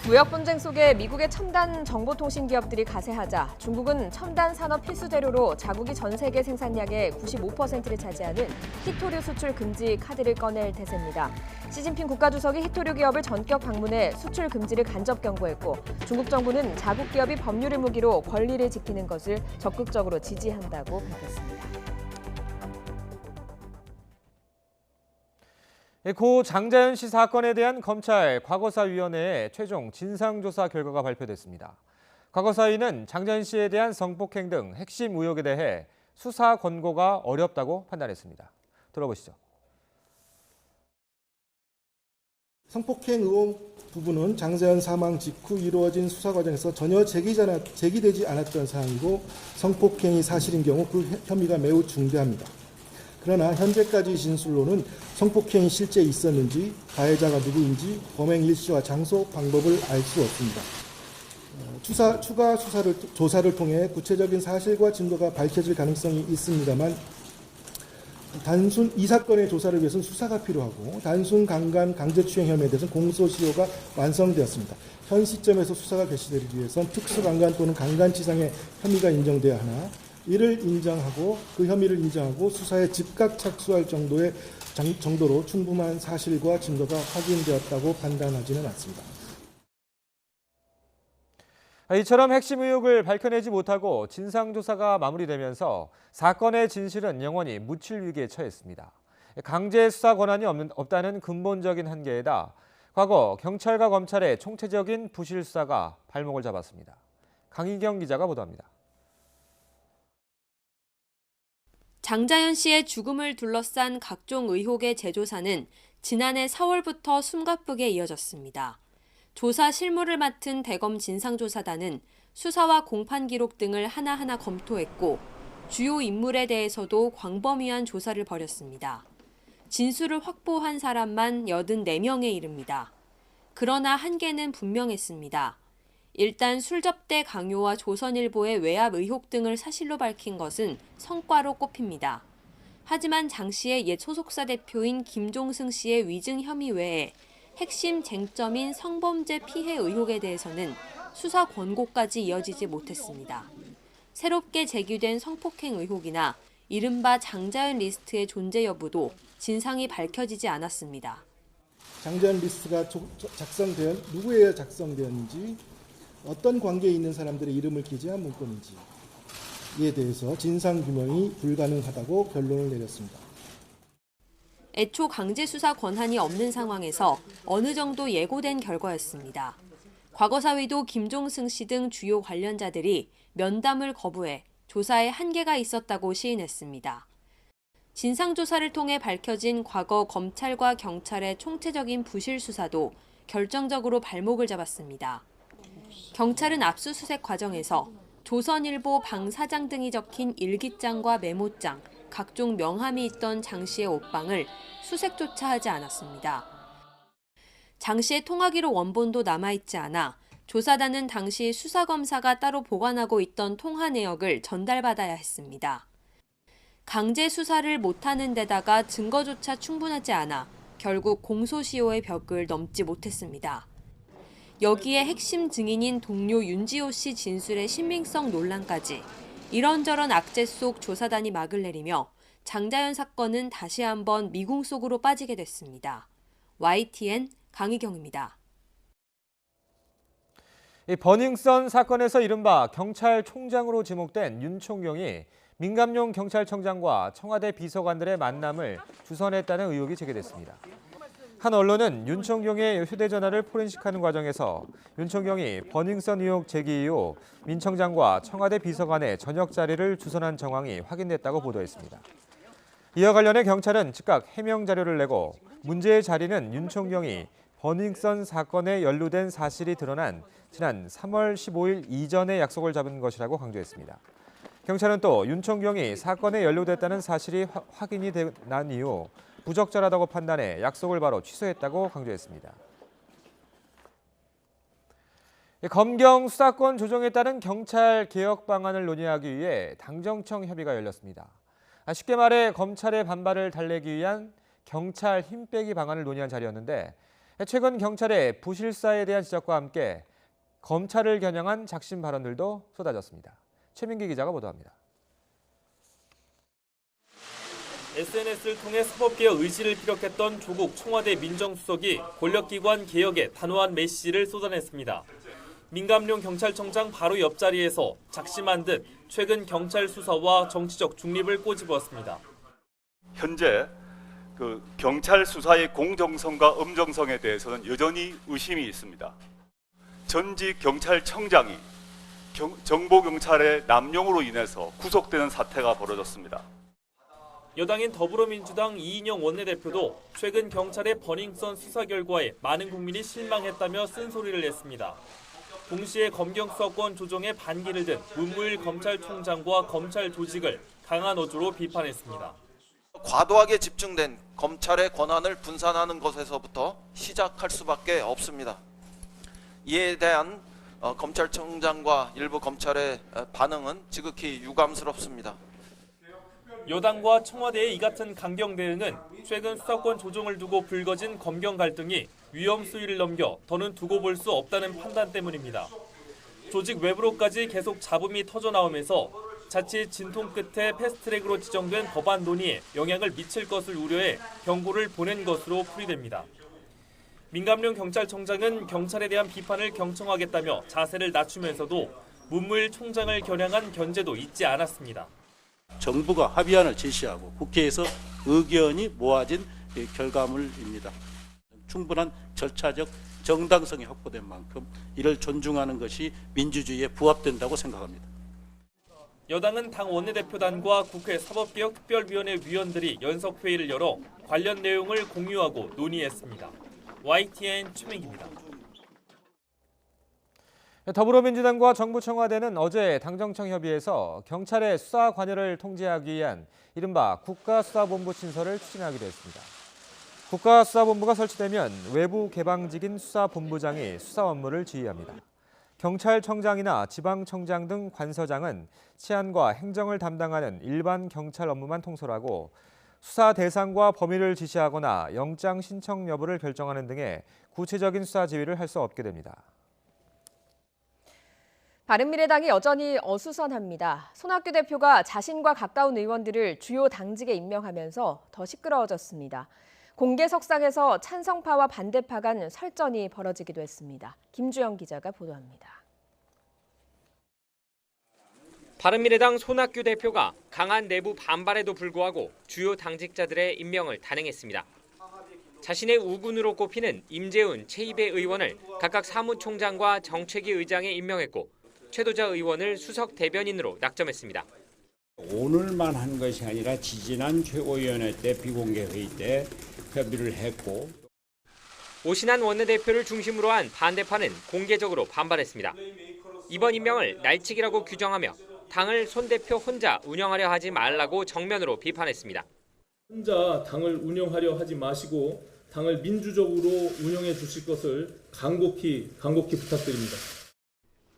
무역 분쟁 속에 미국의 첨단 정보통신 기업들이 가세하자 중국은 첨단 산업 필수 재료로 자국이 전 세계 생산량의 95%를 차지하는 히토류 수출 금지 카드를 꺼낼 태세입니다. 시진핑 국가주석이 히토류 기업을 전격 방문해 수출 금지를 간접 경고했고 중국 정부는 자국 기업이 법률을 무기로 권리를 지키는 것을 적극적으로 지지한다고 밝혔습니다. 고 장자연 씨 사건에 대한 검찰 과거사위원회의 최종 진상조사 결과가 발표됐습니다. 과거사위는 장자연 씨에 대한 성폭행 등 핵심 의혹에 대해 수사 권고가 어렵다고 판단했습니다. 들어보시죠. 성폭행 의혹 부분은 장자연 사망 직후 이루어진 수사 과정에서 전혀 제기되지 않았던 사항이고 성폭행이 사실인 경우 그 혐의가 매우 중대합니다. 그러나 현재까지 진술로는 성폭행이 실제 있었는지, 가해자가 누구인지, 범행 일시와 장소, 방법을 알 수 없습니다. 추가 조사를 통해 구체적인 사실과 증거가 밝혀질 가능성이 있습니다만 단순 이 사건의 조사를 위해서는 수사가 필요하고 단순 강간, 강제추행 혐의에 대해서는 공소시효가 완성되었습니다. 현 시점에서 수사가 개시되기 위해서는 특수강간 또는 강간치상의 혐의가 인정돼야 하나 이를 인정하고 그 혐의를 인정하고 수사에 즉각 착수할 정도로 충분한 사실과 증거가 확인되었다고 판단하지는 않습니다. 이처럼 핵심 의혹을 밝혀내지 못하고 진상조사가 마무리되면서 사건의 진실은 영원히 묻힐 위기에 처했습니다. 강제 수사 권한이 없다는 근본적인 한계에다 과거 경찰과 검찰의 총체적인 부실 수사가 발목을 잡았습니다. 강희경 기자가 보도합니다. 장자연 씨의 죽음을 둘러싼 각종 의혹의 재조사는 지난해 4월부터 숨가쁘게 이어졌습니다. 조사 실무를 맡은 대검 진상조사단은 수사와 공판 기록 등을 하나하나 검토했고 주요 인물에 대해서도 광범위한 조사를 벌였습니다. 진술을 확보한 사람만 84명에 이릅니다. 그러나 한계는 분명했습니다. 일단 술접대 강요와 조선일보의 외압 의혹 등을 사실로 밝힌 것은 성과로 꼽힙니다. 하지만 장 씨의 옛 소속사 대표인 김종승 씨의 위증 혐의 외에 핵심 쟁점인 성범죄 피해 의혹에 대해서는 수사 권고까지 이어지지 못했습니다. 새롭게 제기된 성폭행 의혹이나 이른바 장자연 리스트의 존재 여부도 진상이 밝혀지지 않았습니다. 장자연 리스트가 누구에 작성되었는지 어떤 관계에 있는 사람들의 이름을 기재한 문건인지에 대해서 진상규명이 불가능하다고 결론을 내렸습니다. 애초 강제 수사 권한이 없는 상황에서 어느 정도 예고된 결과였습니다. 과거사위도 김종승 씨 등 주요 관련자들이 면담을 거부해 조사에 한계가 있었다고 시인했습니다. 진상조사를 통해 밝혀진 과거 검찰과 경찰의 총체적인 부실 수사도 결정적으로 발목을 잡았습니다. 경찰은 압수수색 과정에서 조선일보 방 사장 등이 적힌 일기장과 메모장, 각종 명함이 있던 장 씨의 옷방을 수색조차 하지 않았습니다. 장 씨의 통화기록 원본도 남아있지 않아 조사단은 당시 수사검사가 따로 보관하고 있던 통화 내역을 전달받아야 했습니다. 강제 수사를 못하는 데다가 증거조차 충분하지 않아 결국 공소시효의 벽을 넘지 못했습니다. 여기에 핵심 증인인 동료 윤지호 씨 진술의 신빙성 논란까지 이런저런 악재 속 조사단이 막을 내리며 장자연 사건은 다시 한번 미궁 속으로 빠지게 됐습니다. YTN 강희경입니다. 이 버닝썬 사건에서 이른바 경찰총장으로 지목된 윤 총경이 민감용 경찰청장과 청와대 비서관들의 만남을 주선했다는 의혹이 제기됐습니다. 한 언론은 윤 총경의 휴대전화를 포렌식하는 과정에서 윤 총경이 버닝썬 의혹 제기 이후 민 청장과 청와대 비서관의 저녁 자리를 주선한 정황이 확인됐다고 보도했습니다. 이와 관련해 경찰은 즉각 해명 자료를 내고 문제의 자리는 윤 총경이 버닝썬 사건에 연루된 사실이 드러난 지난 3월 15일 이전에 약속을 잡은 것이라고 강조했습니다. 경찰은 또 윤 총경이 사건에 연루됐다는 사실이 확인이 난 이후 부적절하다고 판단해 약속을 바로 취소했다고 강조했습니다. 검경 수사권 조정에 따른 경찰 개혁 방안을 논의하기 위해 당정청 협의가 열렸습니다. 쉽게 말해 검찰의 반발을 달래기 위한 경찰 힘 빼기 방안을 논의한 자리였는데 최근 경찰의 부실사에 대한 지적과 함께 검찰을 겨냥한 작심 발언들도 쏟아졌습니다. 최민기 기자가 보도합니다. SNS를 통해 사법개혁 의지를 피력했던 조국 청와대 민정수석이 권력기관 개혁에 단호한 메시지를 쏟아냈습니다. 민감용 경찰청장 바로 옆자리에서 작심한 듯 최근 경찰 수사와 정치적 중립을 꼬집었습니다. 현재 경찰 수사의 공정성과 엄정성에 대해서는 여전히 의심이 있습니다. 전직 경찰청장이 정보경찰의 남용으로 인해서 구속되는 사태가 벌어졌습니다. 여당인 더불어민주당 이인영 원내대표도 최근 경찰의 버닝썬 수사 결과에 많은 국민이 실망했다며 쓴소리를 냈습니다. 동시에 검경 수사권 조정에 반기를 든 문무일 검찰총장과 검찰 조직을 강한 어조로 비판했습니다. 과도하게 집중된 검찰의 권한을 분산하는 것에서부터 시작할 수밖에 없습니다. 이에 대한 검찰청장과 일부 검찰의 반응은 지극히 유감스럽습니다. 여당과 청와대의 이 같은 강경 대응은 최근 수사권 조정을 두고 불거진 검경 갈등이 위험 수위를 넘겨 더는 두고 볼 수 없다는 판단 때문입니다. 조직 외부로까지 계속 잡음이 터져나오면서 자칫 진통 끝에 패스트트랙으로 지정된 법안 논의에 영향을 미칠 것을 우려해 경고를 보낸 것으로 풀이됩니다. 민감용 경찰청장은 경찰에 대한 비판을 경청하겠다며 자세를 낮추면서도 문무일 총장을 겨냥한 견제도 잊지 않았습니다. 정부가 합의안을 제시하고 국회에서 의견이 모아진 결과물입니다. 충분한 절차적 정당성이 확보된 만큼 이를 존중하는 것이 민주주의에 부합된다고 생각합니다. 여당은 당 원내대표단과 국회 사법개혁특별위원회 위원들이 연석회의를 열어 관련 내용을 공유하고 논의했습니다. YTN 최민기입니다. 더불어민주당과 정부 청와대는 어제 당정청 협의에서 경찰의 수사 관여를 통제하기 위한 이른바 국가수사본부 신설을 추진하기로 했습니다. 국가수사본부가 설치되면 외부 개방직인 수사본부장이 수사 업무를 지휘합니다. 경찰청장이나 지방청장 등 관서장은 치안과 행정을 담당하는 일반 경찰 업무만 통솔하고 수사 대상과 범위를 지시하거나 영장 신청 여부를 결정하는 등의 구체적인 수사 지휘를 할 수 없게 됩니다. 바른미래당이 여전히 어수선합니다. 손학규 대표가 자신과 가까운 의원들을 주요 당직에 임명하면서 더 시끄러워졌습니다. 공개석상에서 찬성파와 반대파 간 설전이 벌어지기도 했습니다. 김주영 기자가 보도합니다. 바른미래당 손학규 대표가 강한 내부 반발에도 불구하고 주요 당직자들의 임명을 단행했습니다. 자신의 우군으로 꼽히는 임재훈, 최이배 의원을 각각 사무총장과 정책위 의장에 임명했고 최도자 의원을 수석 대변인으로 낙점했습니다. 오늘만 한 것이 아니라 지지난 최고위원회 때 비공개 회의 때 협의를 했고 오신환 원내대표를 중심으로 한 반대파는 공개적으로 반발했습니다. 이번 임명을 날치기라고 규정하며 당을 손 대표 혼자 운영하려 하지 말라고 정면으로 비판했습니다. 혼자 당을 운영하려 하지 마시고 당을 민주적으로 운영해 주실 것을 간곡히 부탁드립니다.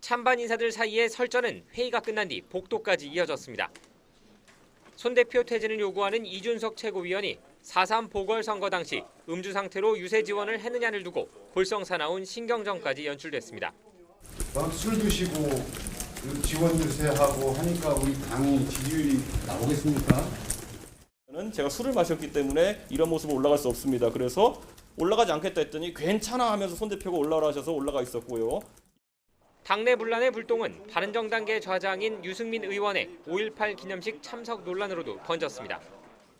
찬반 인사들 사이의 설전은 회의가 끝난 뒤 복도까지 이어졌습니다. 손 대표 퇴진을 요구하는 이준석 최고위원이 4.3 보궐선거 당시 음주 상태로 유세 지원을 했느냐를 두고 볼썽사나운 신경전까지 연출됐습니다. 술 드시고 지원 유세하고 하니까 우리 당이 지지율이 나오겠습니까? 제가 술을 마셨기 때문에 이런 모습으로 올라갈 수 없습니다. 그래서 올라가지 않겠다 했더니 괜찮아 하면서 손 대표가 올라오라 하셔서 올라가 있었고요. 당내 분란의 불똥은 바른정당계 좌장인 유승민 의원의 5.18 기념식 참석 논란으로도 번졌습니다.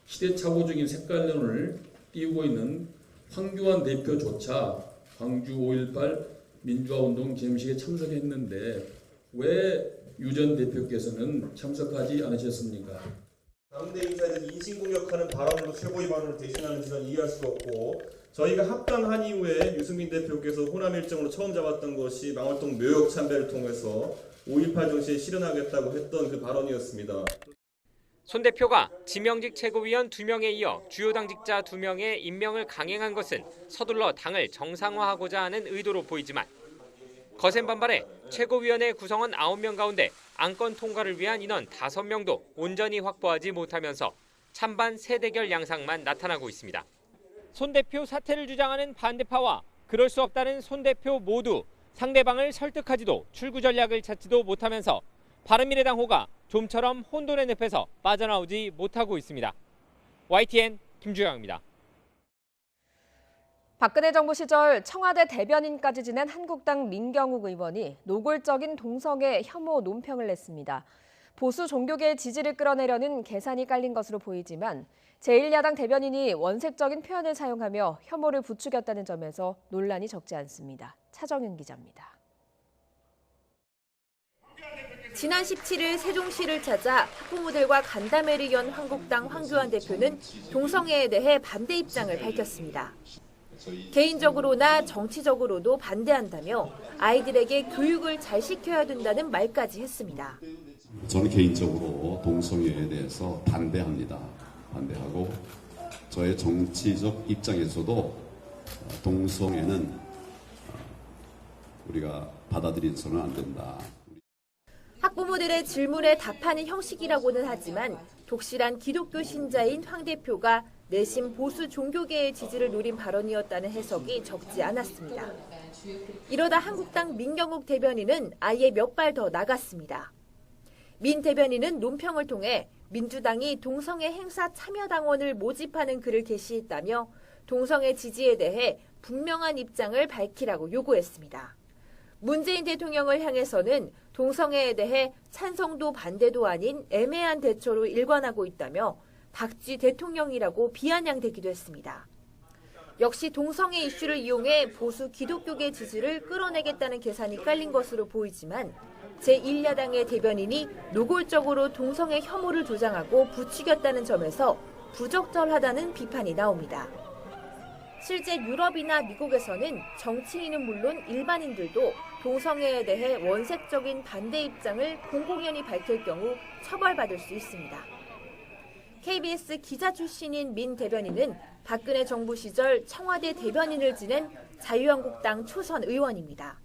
시대착오적인 색깔론을 띄우고 있는 황교안 대표조차 광주 5.18 민주화운동 기념식에 참석했는데 왜 유 전 대표께서는 참석하지 않으셨습니까? 당대 인사들 인신공격하는 발언으로 최고위 발언을 대신하는 지는 이해할 수 없고 저희가 합당한 이후에 유승민 대표께서 호남 일정으로 처음 잡았던 것이 망월동 묘역 참배를 통해서 5.18 정신에 실현하겠다고 했던 그 발언이었습니다. 손 대표가 지명직 최고위원 2명에 이어 주요 당직자 2명의 임명을 강행한 것은 서둘러 당을 정상화하고자 하는 의도로 보이지만 거센 반발에 최고위원회 구성원 9명 가운데 안건 통과를 위한 인원 5명도 온전히 확보하지 못하면서 찬반 세대결 양상만 나타나고 있습니다. 손 대표 사퇴를 주장하는 반대파와 그럴 수 없다는 손 대표 모두 상대방을 설득하지도 출구 전략을 찾지도 못하면서 바른미래당 호가 좀처럼 혼돈의 늪에서 빠져나오지 못하고 있습니다. YTN 김주영입니다. 박근혜 정부 시절 청와대 대변인까지 지낸 한국당 민경욱 의원이 노골적인 동성애 혐오 논평을 냈습니다. 보수 종교계의 지지를 끌어내려는 계산이 깔린 것으로 보이지만 제1야당 대변인이 원색적인 표현을 사용하며 혐오를 부추겼다는 점에서 논란이 적지 않습니다. 차정윤 기자입니다. 지난 17일 세종시를 찾아 학부모들과 간담회를 연 한국당 황교안 대표는 동성애에 대해 반대 입장을 밝혔습니다. 개인적으로나 정치적으로도 반대한다며 아이들에게 교육을 잘 시켜야 된다는 말까지 했습니다. 저는 개인적으로 동성애에 대해서 반대합니다. 반대하고 저의 정치적 입장에서도 동성애는 우리가 받아들여서는 안 된다. 학부모들의 질문에 답하는 형식이라고는 하지만 독실한 기독교 신자인 황 대표가 내심 보수 종교계의 지지를 노린 발언이었다는 해석이 적지 않았습니다. 이러다 한국당 민경욱 대변인은 아예 몇 발 더 나갔습니다. 민 대변인은 논평을 통해 민주당이 동성애 행사 참여당원을 모집하는 글을 게시했다며 동성애 지지에 대해 분명한 입장을 밝히라고 요구했습니다. 문재인 대통령을 향해서는 동성애에 대해 찬성도 반대도 아닌 애매한 대처로 일관하고 있다며 박쥐 대통령이라고 비아냥대기도 했습니다. 역시 동성애 이슈를 이용해 보수 기독교계 지지를 끌어내겠다는 계산이 깔린 것으로 보이지만 제1야당의 대변인이 노골적으로 동성애 혐오를 조장하고 부추겼다는 점에서 부적절하다는 비판이 나옵니다. 실제 유럽이나 미국에서는 정치인은 물론 일반인들도 동성애에 대해 원색적인 반대 입장을 공공연히 밝힐 경우 처벌받을 수 있습니다. KBS 기자 출신인 민 대변인은 박근혜 정부 시절 청와대 대변인을 지낸 자유한국당 초선 의원입니다.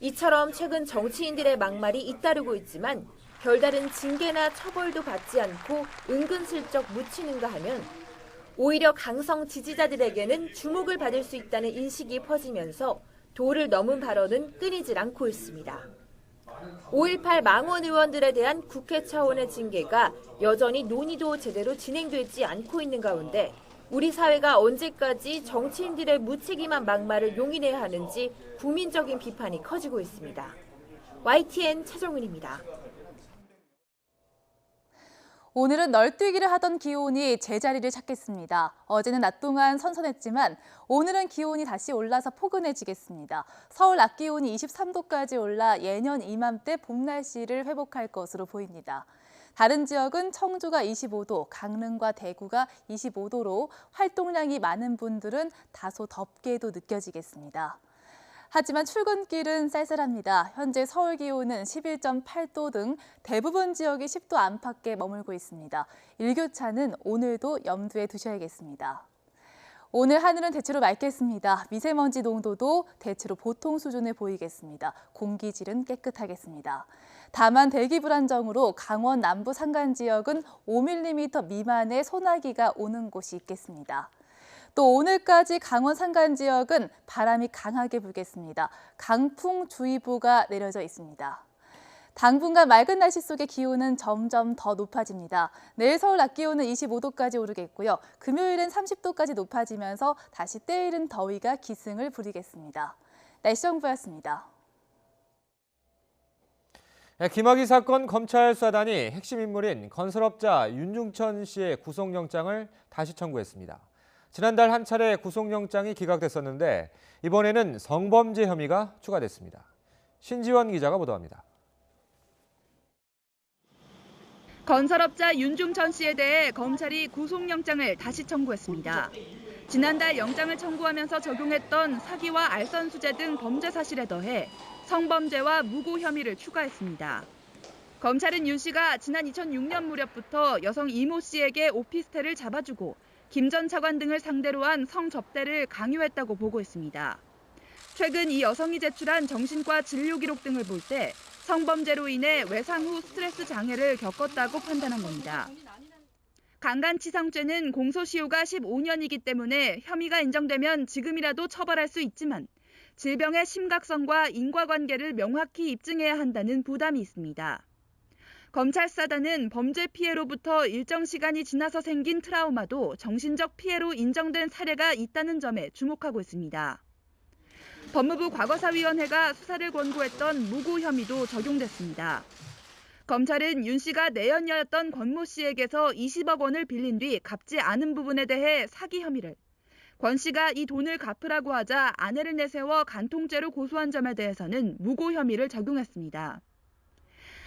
이처럼 최근 정치인들의 막말이 잇따르고 있지만 별다른 징계나 처벌도 받지 않고 은근슬쩍 묻히는가 하면 오히려 강성 지지자들에게는 주목을 받을 수 있다는 인식이 퍼지면서 도를 넘은 발언은 끊이질 않고 있습니다. 5.18 망원 의원들에 대한 국회 차원의 징계가 여전히 논의도 제대로 진행되지 않고 있는 가운데 우리 사회가 언제까지 정치인들의 무책임한 막말을 용인해야 하는지 국민적인 비판이 커지고 있습니다. YTN 차정은입니다. 오늘은 널뛰기를 하던 기온이 제자리를 찾겠습니다. 어제는 낮 동안 선선했지만 오늘은 기온이 다시 올라서 포근해지겠습니다. 서울 낮 기온이 23도까지 올라 예년 이맘때 봄 날씨를 회복할 것으로 보입니다. 다른 지역은 청주가 25도, 강릉과 대구가 25도로 활동량이 많은 분들은 다소 덥게도 느껴지겠습니다. 하지만 출근길은 쌀쌀합니다. 현재 서울 기온은 11.8도 등 대부분 지역이 10도 안팎에 머물고 있습니다. 일교차는 오늘도 염두에 두셔야겠습니다. 오늘 하늘은 대체로 맑겠습니다. 미세먼지 농도도 대체로 보통 수준을 보이겠습니다. 공기질은 깨끗하겠습니다. 다만 대기 불안정으로 강원 남부 산간 지역은 5mm 미만의 소나기가 오는 곳이 있겠습니다. 또 오늘까지 강원 산간 지역은 바람이 강하게 불겠습니다. 강풍주의보가 내려져 있습니다. 당분간 맑은 날씨 속에 기온은 점점 더 높아집니다. 내일 서울 낮 기온은 25도까지 오르겠고요. 금요일은 30도까지 높아지면서 다시 때이른 더위가 기승을 부리겠습니다. 날씨 정보였습니다. 김학의 사건 검찰 수사단이 핵심 인물인 건설업자 윤중천 씨의 구속영장을 다시 청구했습니다. 지난달 한 차례 구속영장이 기각됐었는데 이번에는 성범죄 혐의가 추가됐습니다. 신지원 기자가 보도합니다. 건설업자 윤중천 씨에 대해 검찰이 구속영장을 다시 청구했습니다. 지난달 영장을 청구하면서 적용했던 사기와 알선수재 등 범죄 사실에 더해 성범죄와 무고 혐의를 추가했습니다. 검찰은 윤 씨가 지난 2006년 무렵부터 여성 이모 씨에게 오피스텔을 잡아주고 김 전 차관 등을 상대로 한 성접대를 강요했다고 보고했습니다. 최근 이 여성이 제출한 정신과 진료 기록 등을 볼 때 성범죄로 인해 외상 후 스트레스 장애를 겪었다고 판단한 겁니다. 강간치상죄는 공소시효가 15년이기 때문에 혐의가 인정되면 지금이라도 처벌할 수 있지만 질병의 심각성과 인과관계를 명확히 입증해야 한다는 부담이 있습니다. 검찰 수사단은 범죄 피해로부터 일정 시간이 지나서 생긴 트라우마도 정신적 피해로 인정된 사례가 있다는 점에 주목하고 있습니다. 법무부 과거사위원회가 수사를 권고했던 무고 혐의도 적용됐습니다. 검찰은 윤 씨가 내연녀였던 권 모 씨에게서 20억 원을 빌린 뒤 갚지 않은 부분에 대해 사기 혐의를, 권 씨가 이 돈을 갚으라고 하자 아내를 내세워 간통죄로 고소한 점에 대해서는 무고 혐의를 적용했습니다.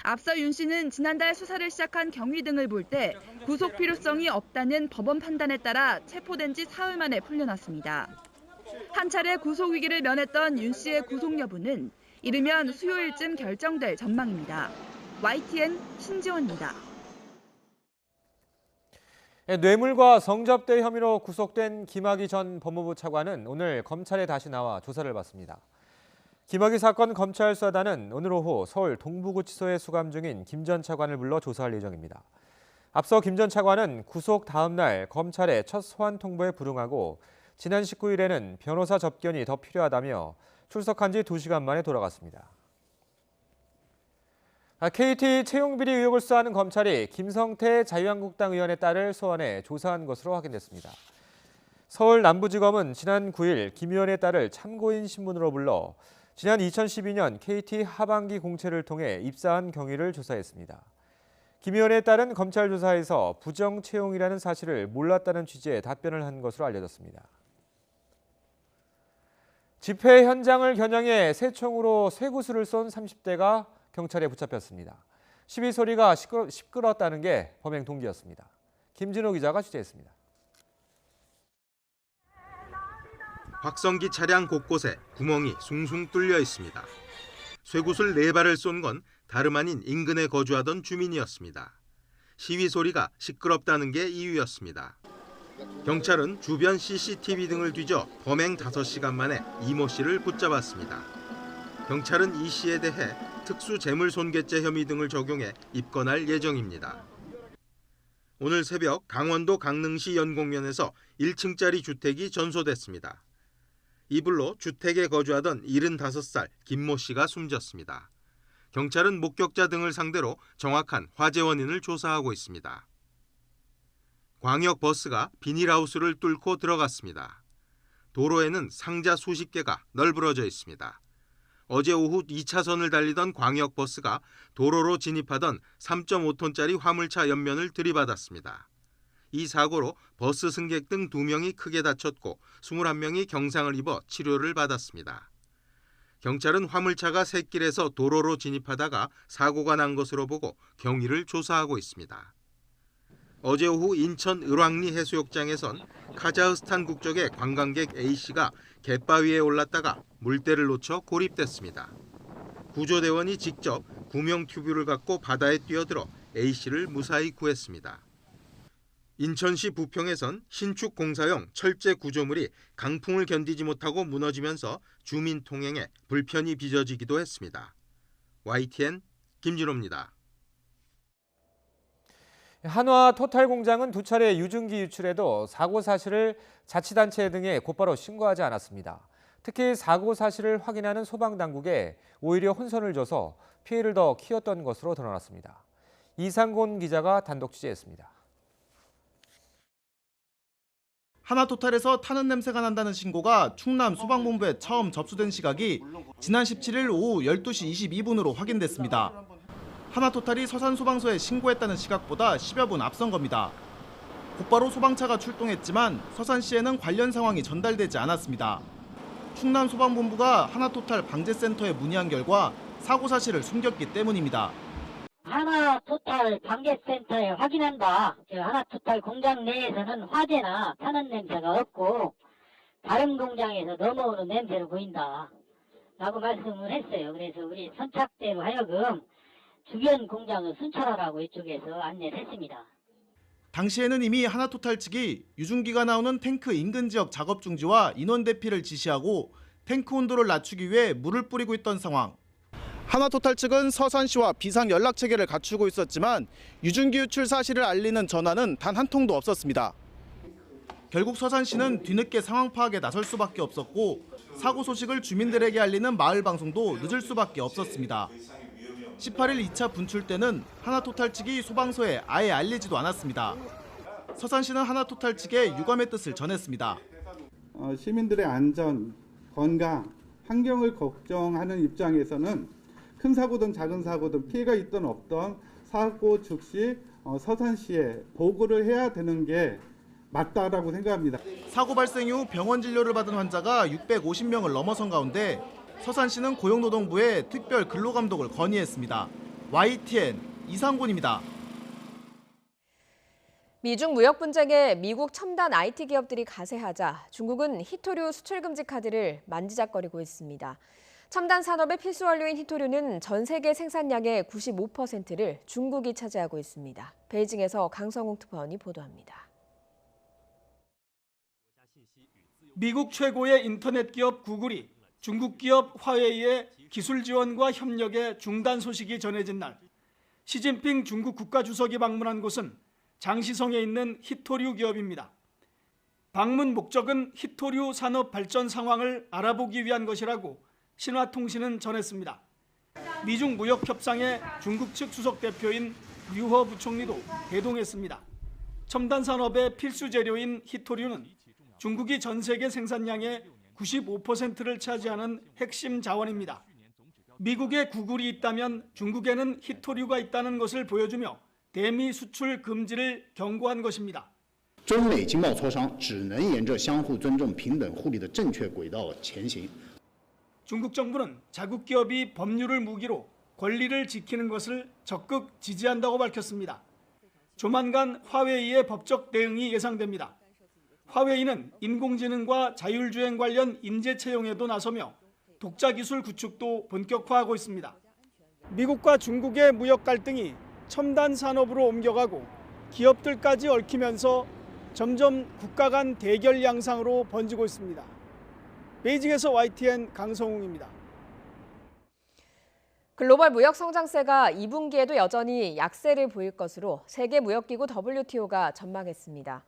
앞서 윤 씨는 지난달 수사를 시작한 경위 등을 볼 때 구속 필요성이 없다는 법원 판단에 따라 체포된 지 사흘 만에 풀려났습니다. 한 차례 구속 위기를 면했던 윤 씨의 구속 여부는 이르면 수요일쯤 결정될 전망입니다. YTN 신지원입니다. 뇌물과 성접대 혐의로 구속된 김학의 전 법무부 차관은 오늘 검찰에 다시 나와 조사를 받습니다. 김학의 사건 검찰 수사단은 오늘 오후 서울 동부구치소에 수감 중인 김 전 차관을 불러 조사할 예정입니다. 앞서 김 전 차관은 구속 다음 날 검찰에 첫 소환 통보에 불응하고 지난 19일에는 변호사 접견이 더 필요하다며 출석한 지 2시간 만에 돌아갔습니다. KT 채용비리 의혹을 수사하는 검찰이 김성태 자유한국당 의원의 딸을 소환해 조사한 것으로 확인됐습니다. 서울 남부지검은 지난 9일 김 의원의 딸을 참고인 신분으로 불러 지난 2012년 KT 하반기 공채를 통해 입사한 경위를 조사했습니다. 김 의원의 딸은 검찰 조사에서 부정 채용이라는 사실을 몰랐다는 취지의 답변을 한 것으로 알려졌습니다. 집회 현장을 겨냥해 새총으로 쇠구슬을 쏜 30대가 경찰에 붙잡혔습니다. 시위 소리가 시끄럽다는 게 범행 동기였습니다. 김진호 기자가 취재했습니다. 확성기 차량 곳곳에 구멍이 숭숭 뚫려 있습니다. 쇠구슬 4발을 쏜 건 다름 아닌 인근에 거주하던 주민이었습니다. 시위 소리가 시끄럽다는 게 이유였습니다. 경찰은 주변 CCTV 등을 뒤져 범행 5시간 만에 이모 씨를 붙잡았습니다. 경찰은 이 씨에 대해 특수재물손괴죄 혐의 등을 적용해 입건할 예정입니다. 오늘 새벽 강원도 강릉시 연곡면에서 1층짜리 주택이 전소됐습니다. 이불로 주택에 거주하던 75살 김모 씨가 숨졌습니다. 경찰은 목격자 등을 상대로 정확한 화재 원인을 조사하고 있습니다. 광역버스가 비닐하우스를 뚫고 들어갔습니다. 도로에는 상자 수십 개가 널브러져 있습니다. 어제 오후 2차선을 달리던 광역버스가 도로로 진입하던 3.5톤짜리 화물차 옆면을 들이받았습니다. 이 사고로 버스 승객 등 2명이 크게 다쳤고 21명이 경상을 입어 치료를 받았습니다. 경찰은 화물차가 샛길에서 도로로 진입하다가 사고가 난 것으로 보고 경위를 조사하고 있습니다. 어제 오후 인천 을왕리 해수욕장에선 카자흐스탄 국적의 관광객 A씨가 갯바위에 올랐다가 물때를 놓쳐 고립됐습니다. 구조대원이 직접 구명 튜브를 갖고 바다에 뛰어들어 A씨를 무사히 구했습니다. 인천시 부평에선 신축 공사용 철제 구조물이 강풍을 견디지 못하고 무너지면서 주민 통행에 불편이 빚어지기도 했습니다. YTN 김진호입니다. 한화 토탈 공장은 2차례 유증기 유출에도 사고 사실을 자치단체 등에 곧바로 신고하지 않았습니다. 특히 사고 사실을 확인하는 소방당국에 오히려 혼선을 줘서 피해를 더 키웠던 것으로 드러났습니다. 이상곤 기자가 단독 취재했습니다. 하나토탈에서 타는 냄새가 난다는 신고가 충남 소방본부에 처음 접수된 시각이 지난 17일 오후 12시 22분으로 확인됐습니다. 하나토탈이 서산소방서에 신고했다는 시각보다 10여 분 앞선 겁니다. 곧바로 소방차가 출동했지만 서산시에는 관련 상황이 전달되지 않았습니다. 충남 소방본부가 하나토탈 방재센터에 문의한 결과 사고 사실을 숨겼기 때문입니다. 하나토탈 방재센터에 확인한 바 하나토탈 공장 내에서는 화재나 타는 냄새가 없고 다른 공장에서 넘어오는 냄새로 보인다 라고 말씀을 했어요. 그래서 우리 선착대로 하여금 주변 공장을 순찰하라고 이쪽에서 안내를 했습니다. 당시에는 이미 하나토탈 측이 유증기가 나오는 탱크 인근 지역 작업 중지와 인원 대피를 지시하고 탱크 온도를 낮추기 위해 물을 뿌리고 있던 상황. 하나토탈 측은 서산시와 비상 연락 체계를 갖추고 있었지만 유증기 유출 사실을 알리는 전화는 단 한 통도 없었습니다. 결국 서산시는 뒤늦게 상황 파악에 나설 수밖에 없었고 사고 소식을 주민들에게 알리는 마을 방송도 늦을 수밖에 없었습니다. 18일 2차 분출 때는 하나토탈 측이 소방서에 아예 알리지도 않았습니다. 서산시는 하나토탈 측에 유감의 뜻을 전했습니다. 시민들의 안전, 건강, 환경을 걱정하는 입장에서는 큰 사고든 작은 사고든 피해가 있든 없든 사고 즉시 서산시에 보고를 해야 되는 게 맞다라고 생각합니다. 사고 발생 이후 병원 진료를 받은 환자가 650명을 넘어선 가운데 서산시는 고용노동부에 특별 근로감독을 건의했습니다. YTN 이상곤입니다. 미중 무역 분쟁에 미국 첨단 IT 기업들이 가세하자 중국은 히토류 수출 금지 카드를 만지작거리고 있습니다. 첨단 산업의 필수 원료인 히토류는 전 세계 생산량의 95%를 중국이 차지하고 있습니다. 베이징에서 강성욱 특파원이 보도합니다. 미국 최고의 인터넷 기업 구글이 중국 기업 화웨이의 기술 지원과 협력의 중단 소식이 전해진 날, 시진핑 중국 국가주석이 방문한 곳은 장시성에 있는 히토류 기업입니다. 방문 목적은 히토류 산업 발전 상황을 알아보기 위한 것이라고 신화통신은 전했습니다. 미중 무역 협상에 중국 측 수석 대표인 류허 부총리도 대동했습니다. 첨단 산업의 필수 재료인 히토류는 중국이 전 세계 생산량의 95%를 차지하는 핵심 자원입니다. 미국에 구글이 있다면 중국에는 히토류가 있다는 것을 보여주며 대미 수출 금지를 경고한 것입니다. 中美经贸磋商只能沿着相互尊重、平等互利的正确轨道前行。 중국 정부는 자국 기업이 법률을 무기로 권리를 지키는 것을 적극 지지한다고 밝혔습니다. 조만간 화웨이의 법적 대응이 예상됩니다. 화웨이는 인공지능과 자율주행 관련 인재 채용에도 나서며 독자 기술 구축도 본격화하고 있습니다. 미국과 중국의 무역 갈등이 첨단 산업으로 옮겨가고 기업들까지 얽히면서 점점 국가 간 대결 양상으로 번지고 있습니다. 베이징에서 YTN 강성웅입니다. 글로벌 무역 성장세가 2분기에도 여전히 약세를 보일 것으로 세계무역기구 WTO가 전망했습니다.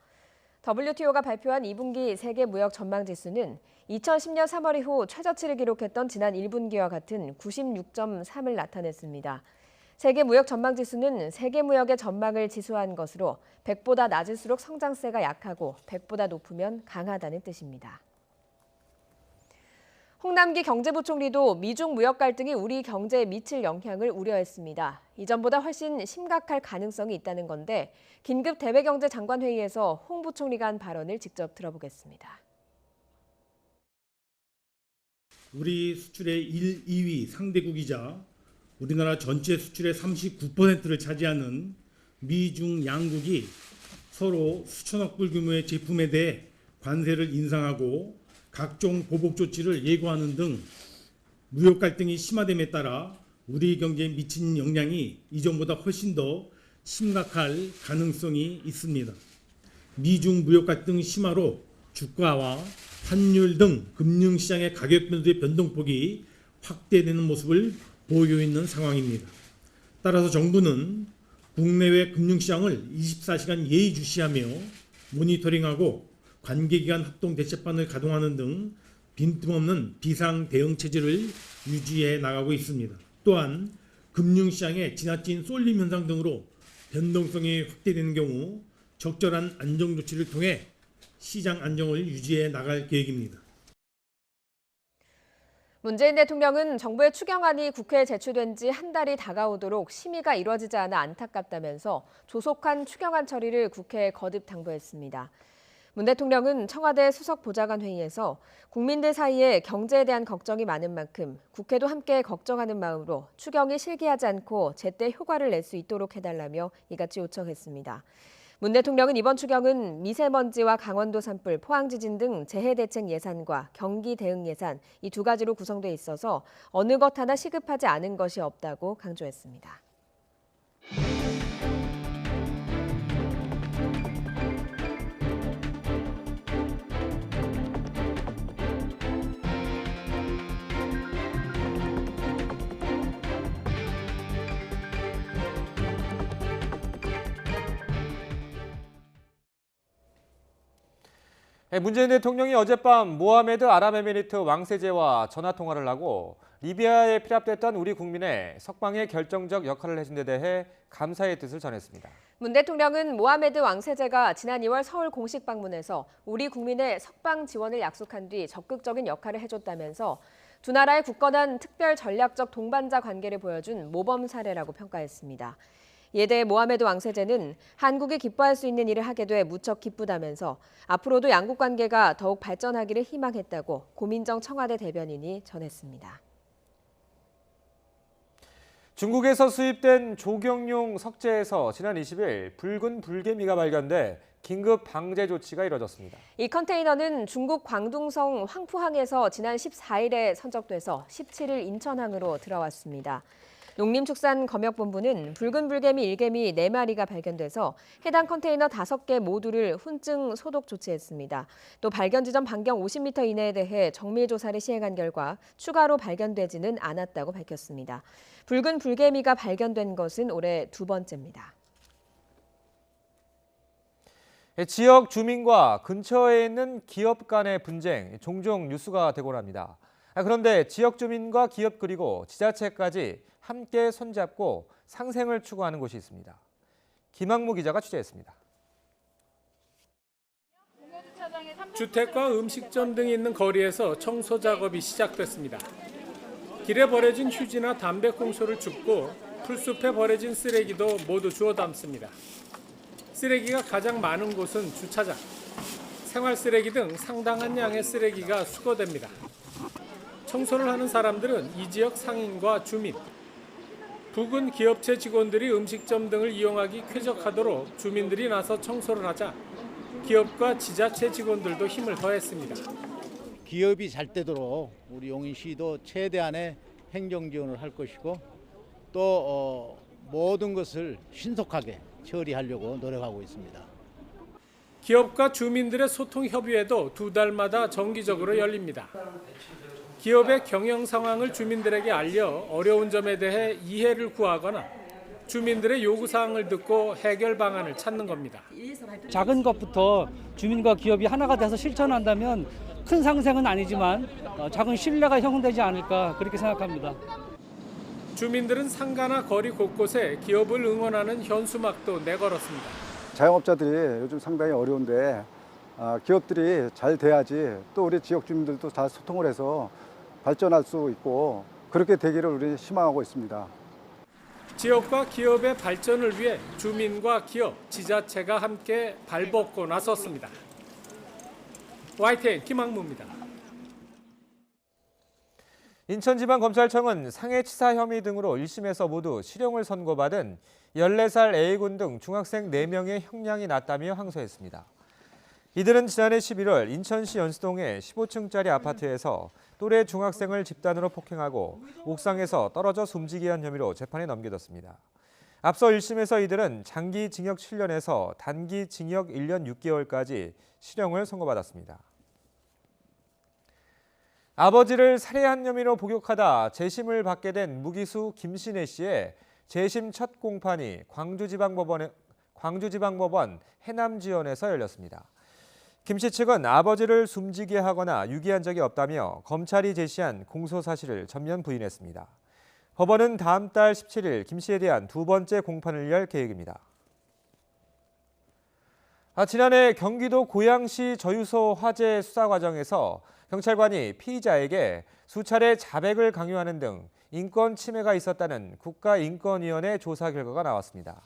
WTO가 발표한 2분기 세계 무역 전망 지수는 2010년 3월 이후 최저치를 기록했던 지난 1분기와 같은 96.3을 나타냈습니다. 세계 무역 전망 지수는 세계 무역의 전망을 지수한 것으로 100보다 낮을수록 성장세가 약하고 100보다 높으면 강하다는 뜻입니다. 홍남기 경제부총리도 미중 무역 갈등이 우리 경제에 미칠 영향을 우려했습니다. 이전보다 훨씬 심각할 가능성이 있다는 건데 긴급 대외경제장관회의에서 홍 부총리가 한 발언을 직접 들어보겠습니다. 우리 수출의 1, 2위 상대국이자 우리나라 전체 수출의 39%를 차지하는 미중 양국이 서로 수천억 불 규모의 제품에 대해 관세를 인상하고 각종 보복 조치를 예고하는 등 무역 갈등이 심화됨에 따라 우리 경제에 미친 영향이 이전보다 훨씬 더 심각할 가능성이 있습니다. 미중 무역 갈등 심화로 주가와 환율 등 금융시장의 가격 변동폭이 확대되는 모습을 보이고 있는 상황입니다. 따라서 정부는 국내외 금융시장을 24시간 예의주시하며 모니터링하고 관계기관 합동 대책반을 가동하는 등 빈틈없는 비상 대응 체제를 유지해 나가고 있습니다. 또한 금융시장의 지나친 쏠림 현상 등으로 변동성이 확대되는 경우 적절한 안정 조치를 통해 시장 안정을 유지해 나갈 계획입니다. 문재인 대통령은 정부의 추경안이 국회에 제출된 지 한 달이 다가오도록 심의가 이뤄지지 않아 안타깝다면서 조속한 추경안 처리를 국회에 거듭 당부했습니다. 문 대통령은 청와대 수석보좌관 회의에서 국민들 사이에 경제에 대한 걱정이 많은 만큼 국회도 함께 걱정하는 마음으로 추경이 실기하지 않고 제때 효과를 낼 수 있도록 해달라며 이같이 요청했습니다. 문 대통령은 이번 추경은 미세먼지와 강원도 산불, 포항 지진 등 재해 대책 예산과 경기 대응 예산 이 두 가지로 구성돼 있어서 어느 것 하나 시급하지 않은 것이 없다고 강조했습니다. 문재인 대통령이 어젯밤 모하메드 아랍에미리트 왕세제와 전화통화를 하고 리비아에 피랍됐던 우리 국민의 석방에 결정적 역할을 해준 데 대해 감사의 뜻을 전했습니다. 문 대통령은 모하메드 왕세제가 지난 2월 서울 공식 방문해서 우리 국민의 석방 지원을 약속한 뒤 적극적인 역할을 해줬다면서 두 나라의 굳건한 특별 전략적 동반자 관계를 보여준 모범 사례라고 평가했습니다. 이에 대해 모하메드 왕세제는 한국이 기뻐할 수 있는 일을 하게 돼 무척 기쁘다면서 앞으로도 양국 관계가 더욱 발전하기를 희망했다고 고민정 청와대 대변인이 전했습니다. 중국에서 수입된 조경용 석재에서 지난 20일 붉은 불개미가 발견돼 긴급 방제 조치가 이뤄졌습니다. 이 컨테이너는 중국 광둥성 황푸항에서 지난 14일에 선적돼서 17일 인천항으로 들어왔습니다. 농림축산검역본부는 붉은 불개미 1개미 4마리가 발견돼서 해당 컨테이너 5개 모두를 훈증 소독 조치했습니다. 또 발견 지점 반경 50m 이내에 대해 정밀 조사를 시행한 결과 추가로 발견되지는 않았다고 밝혔습니다. 붉은 불개미가 발견된 것은 올해 두 번째입니다. 지역 주민과 근처에 있는 기업 간의 분쟁, 종종 뉴스가 되곤 합니다. 그런데 지역 주민과 기업 그리고 지자체까지 함께 손잡고 상생을 추구하는 곳이 있습니다. 김학무 기자가 취재했습니다. 주택과 음식점 등이 있는 거리에서 청소 작업이 시작됐습니다. 길에 버려진 휴지나 담배꽁초를 줍고 풀숲에 버려진 쓰레기도 모두 주워 담습니다. 쓰레기가 가장 많은 곳은 주차장. 생활 쓰레기 등 상당한 양의 쓰레기가 수거됩니다. 청소를 하는 사람들은 이 지역 상인과 주민, 부근 기업체 직원들이 음식점 등을 이용하기 쾌적하도록 주민들이 나서 청소를 하자 기업과 지자체 직원들도 힘을 더했습니다. 기업이 잘 되도록 우리 용인시도 최대한의 행정 지원을 할 것이고 또 모든 것을 신속하게 처리하려고 노력하고 있습니다. 기업과 주민들의 소통 협의회도 2달마다 정기적으로 열립니다. 기업의 경영 상황을 주민들에게 알려 어려운 점에 대해 이해를 구하거나 주민들의 요구사항을 듣고 해결 방안을 찾는 겁니다. 작은 것부터 주민과 기업이 하나가 돼서 실천한다면 큰 상생은 아니지만 작은 신뢰가 형성되지 않을까 그렇게 생각합니다. 주민들은 상가나 거리 곳곳에 기업을 응원하는 현수막도 내걸었습니다. 자영업자들이 요즘 상당히 어려운데 기업들이 잘 돼야지 또 우리 지역 주민들도 다 소통을 해서 발전할 수 있고 그렇게 되기를 우리 희망하고 있습니다. 지역과 기업의 발전을 위해 주민과 기업, 지자체가 함께 발벗고 나섰습니다. YTN 김학무입니다. 인천지방검찰청은 상해치사 혐의 등으로 1심에서 모두 실형을 선고받은 14살 A군 등 중학생 4명의 형량이 낮다며 항소했습니다. 이들은 지난해 11월 인천시 연수동의 15층짜리 아파트에서 또래 중학생을 집단으로 폭행하고 옥상에서 떨어져 숨지게 한 혐의로 재판에 넘겨졌습니다. 앞서 1심에서 이들은 장기 징역 7년에서 단기 징역 1년 6개월까지 실형을 선고받았습니다. 아버지를 살해한 혐의로 복역하다 재심을 받게 된 무기수 김신혜 씨의 재심 첫 공판이 광주지방법원 해남지원에서 열렸습니다. 김 씨 측은 아버지를 숨지게 하거나 유기한 적이 없다며 검찰이 제시한 공소 사실을 전면 부인했습니다. 법원은 다음 달 17일 김 씨에 대한 두 번째 공판을 열 계획입니다. 지난해 경기도 고양시 저유소 화재 수사 과정에서 경찰관이 피의자에게 수차례 자백을 강요하는 등 인권 침해가 있었다는 국가인권위원회 조사 결과가 나왔습니다.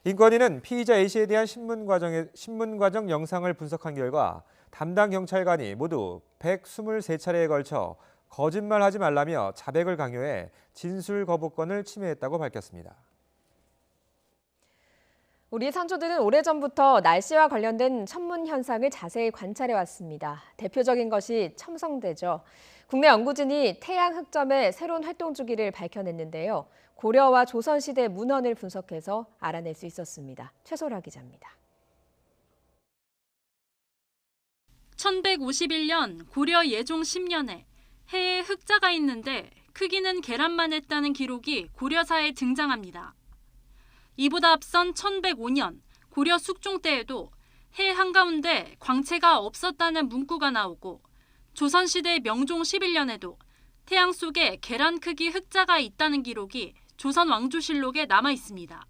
인권위는 피의자 A씨에 대한 신문 과정 영상을 분석한 결과 담당 경찰관이 모두 123차례에 걸쳐 거짓말하지 말라며 자백을 강요해 진술 거부권을 침해했다고 밝혔습니다. 우리 선조들은 오래전부터 날씨와 관련된 천문 현상을 자세히 관찰해왔습니다. 대표적인 것이 첨성대죠. 국내 연구진이 태양 흑점의 새로운 활동 주기를 밝혀냈는데요. 고려와 조선시대 문헌을 분석해서 알아낼 수 있었습니다. 최소라 기자입니다. 1151년 고려 예종 10년에 해에 흑자가 있는데 크기는 계란만 했다는 기록이 고려사에 등장합니다. 이보다 앞선 1105년 고려 숙종 때에도 해 한가운데 광채가 없었다는 문구가 나오고 조선시대 명종 11년에도 태양 속에 계란 크기 흑자가 있다는 기록이 조선왕조실록에 남아 있습니다.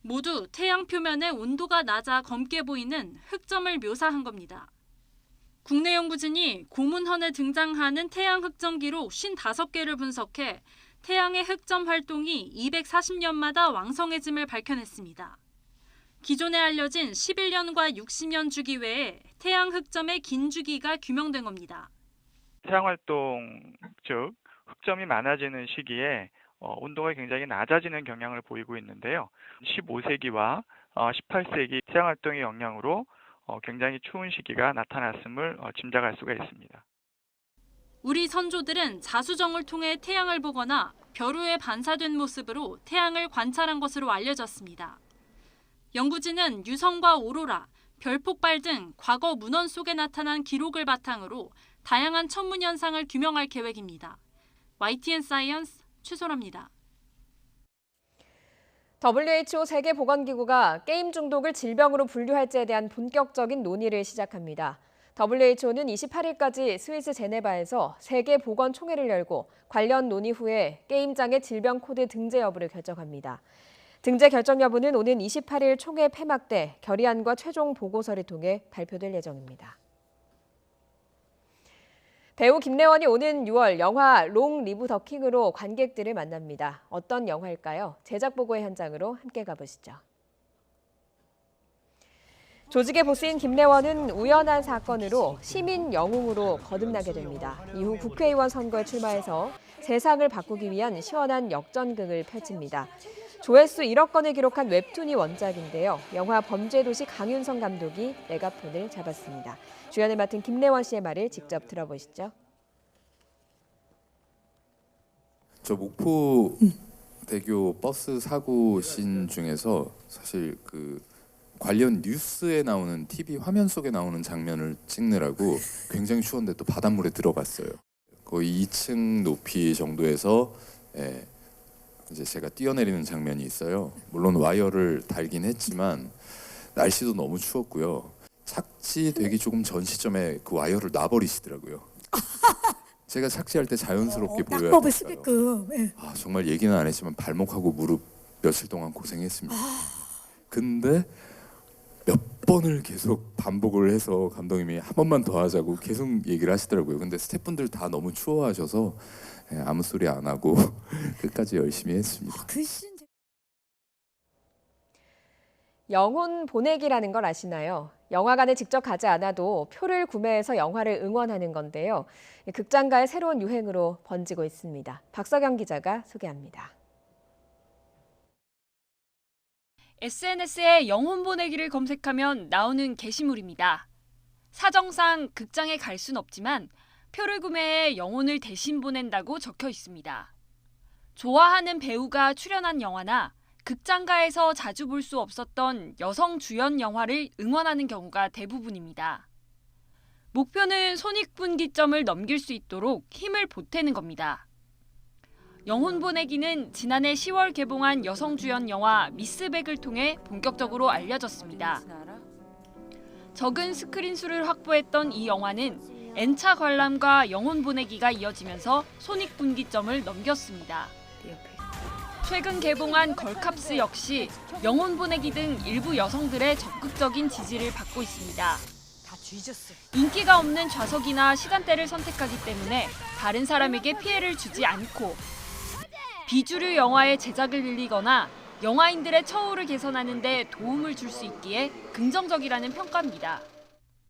모두 태양 표면의 온도가 낮아 검게 보이는 흑점을 묘사한 겁니다. 국내 연구진이 고문헌에 등장하는 태양 흑점 기록 55개를 분석해 태양의 흑점 활동이 240년마다 왕성해짐을 밝혀냈습니다. 기존에 알려진 11년과 60년 주기 외에 태양 흑점의 긴 주기가 규명된 겁니다. 태양 활동, 즉 흑점이 많아지는 시기에 온도가 굉장히 낮아지는 경향을 보이고 있는데요. 15세기와 18세기 태양 활동의 영향으로 굉장히 추운 시기가 나타났음을 짐작할 수가 있습니다. 우리 선조들은 자수정을 통해 태양을 보거나 벼루에 반사된 모습으로 태양을 관찰한 것으로 알려졌습니다. 연구진은 유성과 오로라, 별폭발 등 과거 문헌 속에 나타난 기록을 바탕으로 다양한 천문 현상을 규명할 계획입니다. YTN 사이언스 최소라입니다. WHO 세계보건기구가 게임 중독을 질병으로 분류할지에 대한 본격적인 논의를 시작합니다. WHO는 28일까지 스위스 제네바에서 세계보건총회를 열고 관련 논의 후에 게임장의 질병 코드 등재 여부를 결정합니다. 등재 결정 여부는 오는 28일 총회 폐막 때 결의안과 최종 보고서를 통해 발표될 예정입니다. 배우 김래원이 오는 6월 영화 롱 리브 더 킹으로 관객들을 만납니다. 어떤 영화일까요? 제작 보고의 현장으로 함께 가보시죠. 조직의 보스인 김래원은 우연한 사건으로 시민 영웅으로 거듭나게 됩니다. 이후 국회의원 선거에 출마해서 세상을 바꾸기 위한 시원한 역전극을 펼칩니다. 조회수 1억 건을 기록한 웹툰이 원작인데요. 영화 범죄도시 강윤성 감독이 메가폰을 잡았습니다. 주연을 맡은 김래원 씨의 말을 직접 들어보시죠. 저 목포대교 버스 사고 씬 중에서 사실 관련 뉴스에 나오는 TV 화면 속에 나오는 장면을 찍느라고 굉장히 추웠는데 또 바닷물에 들어갔어요. 거의 2층 높이 정도에서 이제 제가 뛰어내리는 장면이 있어요. 물론 와이어를 달긴 했지만 날씨도 너무 추웠고요. 착지되기 조금 전 시점에 그 와이어를 놔버리시더라고요. 제가 착지할 때 자연스럽게 보여야 낙법을 쓰게끔. 정말 얘기는 안 했지만 발목하고 무릎 며칠 동안 고생했습니다. 근데 몇 번을 계속 반복을 해서 감독님이 한 번만 더 하자고 계속 얘기를 하시더라고요. 근데 스태프분들 다 너무 추워하셔서 아무 소리 안 하고 끝까지 열심히 했습니다. 영혼 보내기라는 걸 아시나요? 영화관에 직접 가지 않아도 표를 구매해서 영화를 응원하는 건데요. 극장가의 새로운 유행으로 번지고 있습니다. 박서경 기자가 소개합니다. SNS에 영혼 보내기를 검색하면 나오는 게시물입니다. 사정상 극장에 갈 순 없지만 표를 구매해 영혼을 대신 보낸다고 적혀 있습니다. 좋아하는 배우가 출연한 영화나 극장가에서 자주 볼 수 없었던 여성 주연 영화를 응원하는 경우가 대부분입니다. 목표는 손익분기점을 넘길 수 있도록 힘을 보태는 겁니다. 영혼 보내기는 지난해 10월 개봉한 여성 주연 영화 미스백을 통해 본격적으로 알려졌습니다. 적은 스크린 수를 확보했던 이 영화는 N차 관람과 영혼 보내기가 이어지면서 손익분기점을 넘겼습니다. 최근 개봉한 걸캅스 역시 영혼 보내기 등 일부 여성들의 적극적인 지지를 받고 있습니다. 인기가 없는 좌석이나 시간대를 선택하기 때문에 다른 사람에게 피해를 주지 않고 비주류 영화의 제작을 늘리거나 영화인들의 처우를 개선하는 데 도움을 줄 수 있기에 긍정적이라는 평가입니다.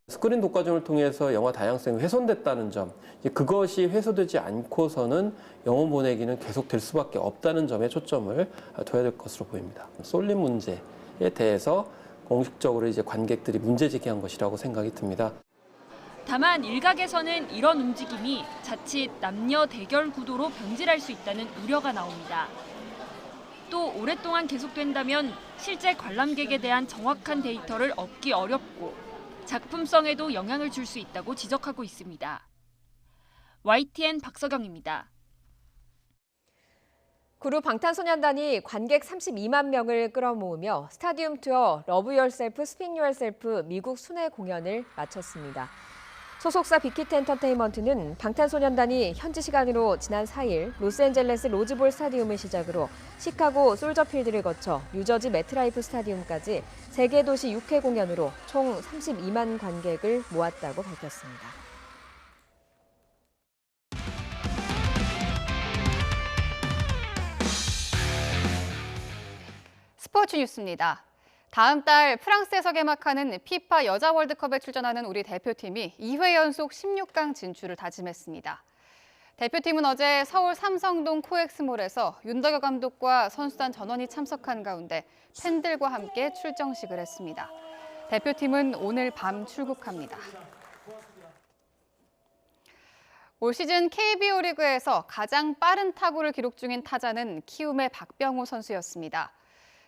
스크린 독과점을 통해서 영화 다양성이 훼손됐다는 점, 그것이 해소되지 않고서는 영혼 보내기는 계속될 수밖에 없다는 점에 초점을 둬야 될 것으로 보입니다. 쏠림 문제에 대해서 공식적으로 관객들이 문제 제기한 것이라고 생각이 듭니다. 다만 일각에서는 이런 움직임이 자칫 남녀 대결 구도로 변질할 수 있다는 우려가 나옵니다. 또 오랫동안 계속된다면 실제 관람객에 대한 정확한 데이터를 얻기 어렵고 작품성에도 영향을 줄 수 있다고 지적하고 있습니다. YTN 박서경입니다. 그룹 방탄소년단이 관객 32만 명을 끌어모으며 스타디움 투어 러브 유얼셀프 스픽 유얼셀프 미국 순회 공연을 마쳤습니다. 소속사 빅히트 엔터테인먼트는 방탄소년단이 현지 시간으로 지난 4일 로스앤젤레스 로즈볼 스타디움을 시작으로 시카고 솔저필드를 거쳐 뉴저지 매트라이프 스타디움까지 3개 도시 6회 공연으로 총 32만 관객을 모았다고 밝혔습니다. 스포츠 뉴스입니다. 다음 달 프랑스에서 개막하는 피파 여자 월드컵에 출전하는 우리 대표팀이 2회 연속 16강 진출을 다짐했습니다. 대표팀은 어제 서울 삼성동 코엑스몰에서 윤덕여 감독과 선수단 전원이 참석한 가운데 팬들과 함께 출정식을 했습니다. 대표팀은 오늘 밤 출국합니다. 올 시즌 KBO 리그에서 가장 빠른 타구를 기록 중인 타자는 키움의 박병호 선수였습니다.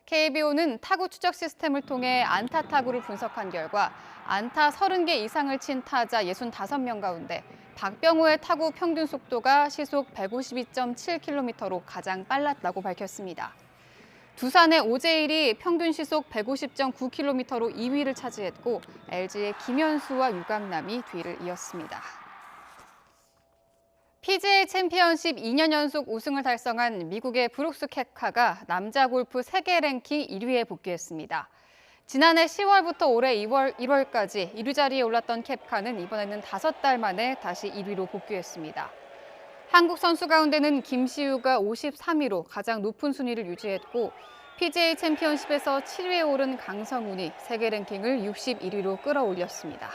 KBO는 타구 추적 시스템을 통해 안타 타구를 분석한 결과 안타 30개 이상을 친 타자 65명 가운데 박병호의 타구 평균 속도가 시속 152.7km로 가장 빨랐다고 밝혔습니다. 두산의 오재일이 평균 시속 150.9km로 2위를 차지했고 LG의 김현수와 유강남이 뒤를 이었습니다. PGA 챔피언십 2년 연속 우승을 달성한 미국의 브룩스 켑카가 남자 골프 세계 랭킹 1위에 복귀했습니다. 지난해 10월부터 올해 1월까지 1위 자리에 올랐던 켑카는 이번에는 5달 만에 다시 1위로 복귀했습니다. 한국 선수 가운데는 김시우가 53위로 가장 높은 순위를 유지했고 PGA 챔피언십에서 7위에 오른 강성훈이 세계 랭킹을 61위로 끌어올렸습니다.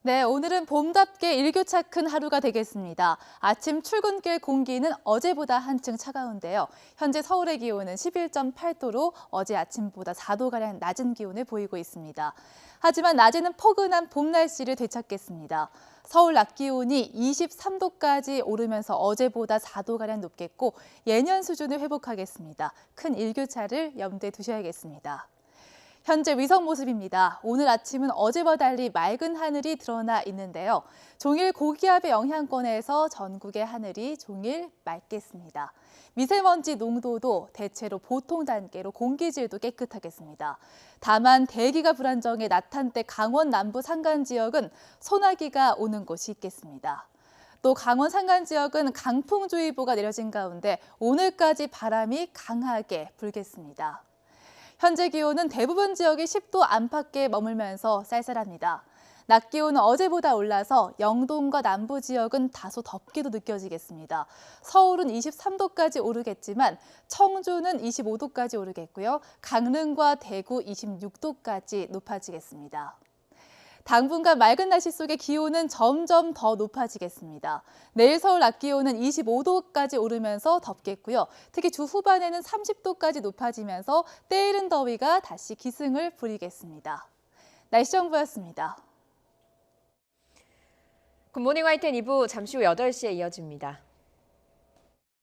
네, 오늘은 봄답게 일교차 큰 하루가 되겠습니다. 아침 출근길 공기는 어제보다 한층 차가운데요. 현재 서울의 기온은 11.8도로 어제 아침보다 4도가량 낮은 기온을 보이고 있습니다. 하지만 낮에는 포근한 봄 날씨를 되찾겠습니다. 서울 낮 기온이 23도까지 오르면서 어제보다 4도가량 높겠고 예년 수준을 회복하겠습니다. 큰 일교차를 염두에 두셔야겠습니다. 현재 위성 모습입니다. 오늘 아침은 어제와 달리 맑은 하늘이 드러나 있는데요. 종일 고기압의 영향권에서 전국의 하늘이 종일 맑겠습니다. 미세먼지 농도도 대체로 보통 단계로 공기질도 깨끗하겠습니다. 다만 대기가 불안정해 낮한 때 강원 남부 산간 지역은 소나기가 오는 곳이 있겠습니다. 또 강원 산간 지역은 강풍주의보가 내려진 가운데 오늘까지 바람이 강하게 불겠습니다. 현재 기온은 대부분 지역이 10도 안팎에 머물면서 쌀쌀합니다. 낮 기온은 어제보다 올라서 영동과 남부 지역은 다소 덥게도 느껴지겠습니다. 서울은 23도까지 오르겠지만 청주는 25도까지 오르겠고요. 강릉과 대구 26도까지 높아지겠습니다. 당분간 맑은 날씨 속에 기온은 점점 더 높아지겠습니다. 내일 서울 낮 기온은 25도까지 오르면서 덥겠고요. 특히 주 후반에는 30도까지 높아지면서 때이른 더위가 다시 기승을 부리겠습니다. 날씨 정보였습니다. 굿모닝 YTN 2부 잠시 후 8시에 이어집니다.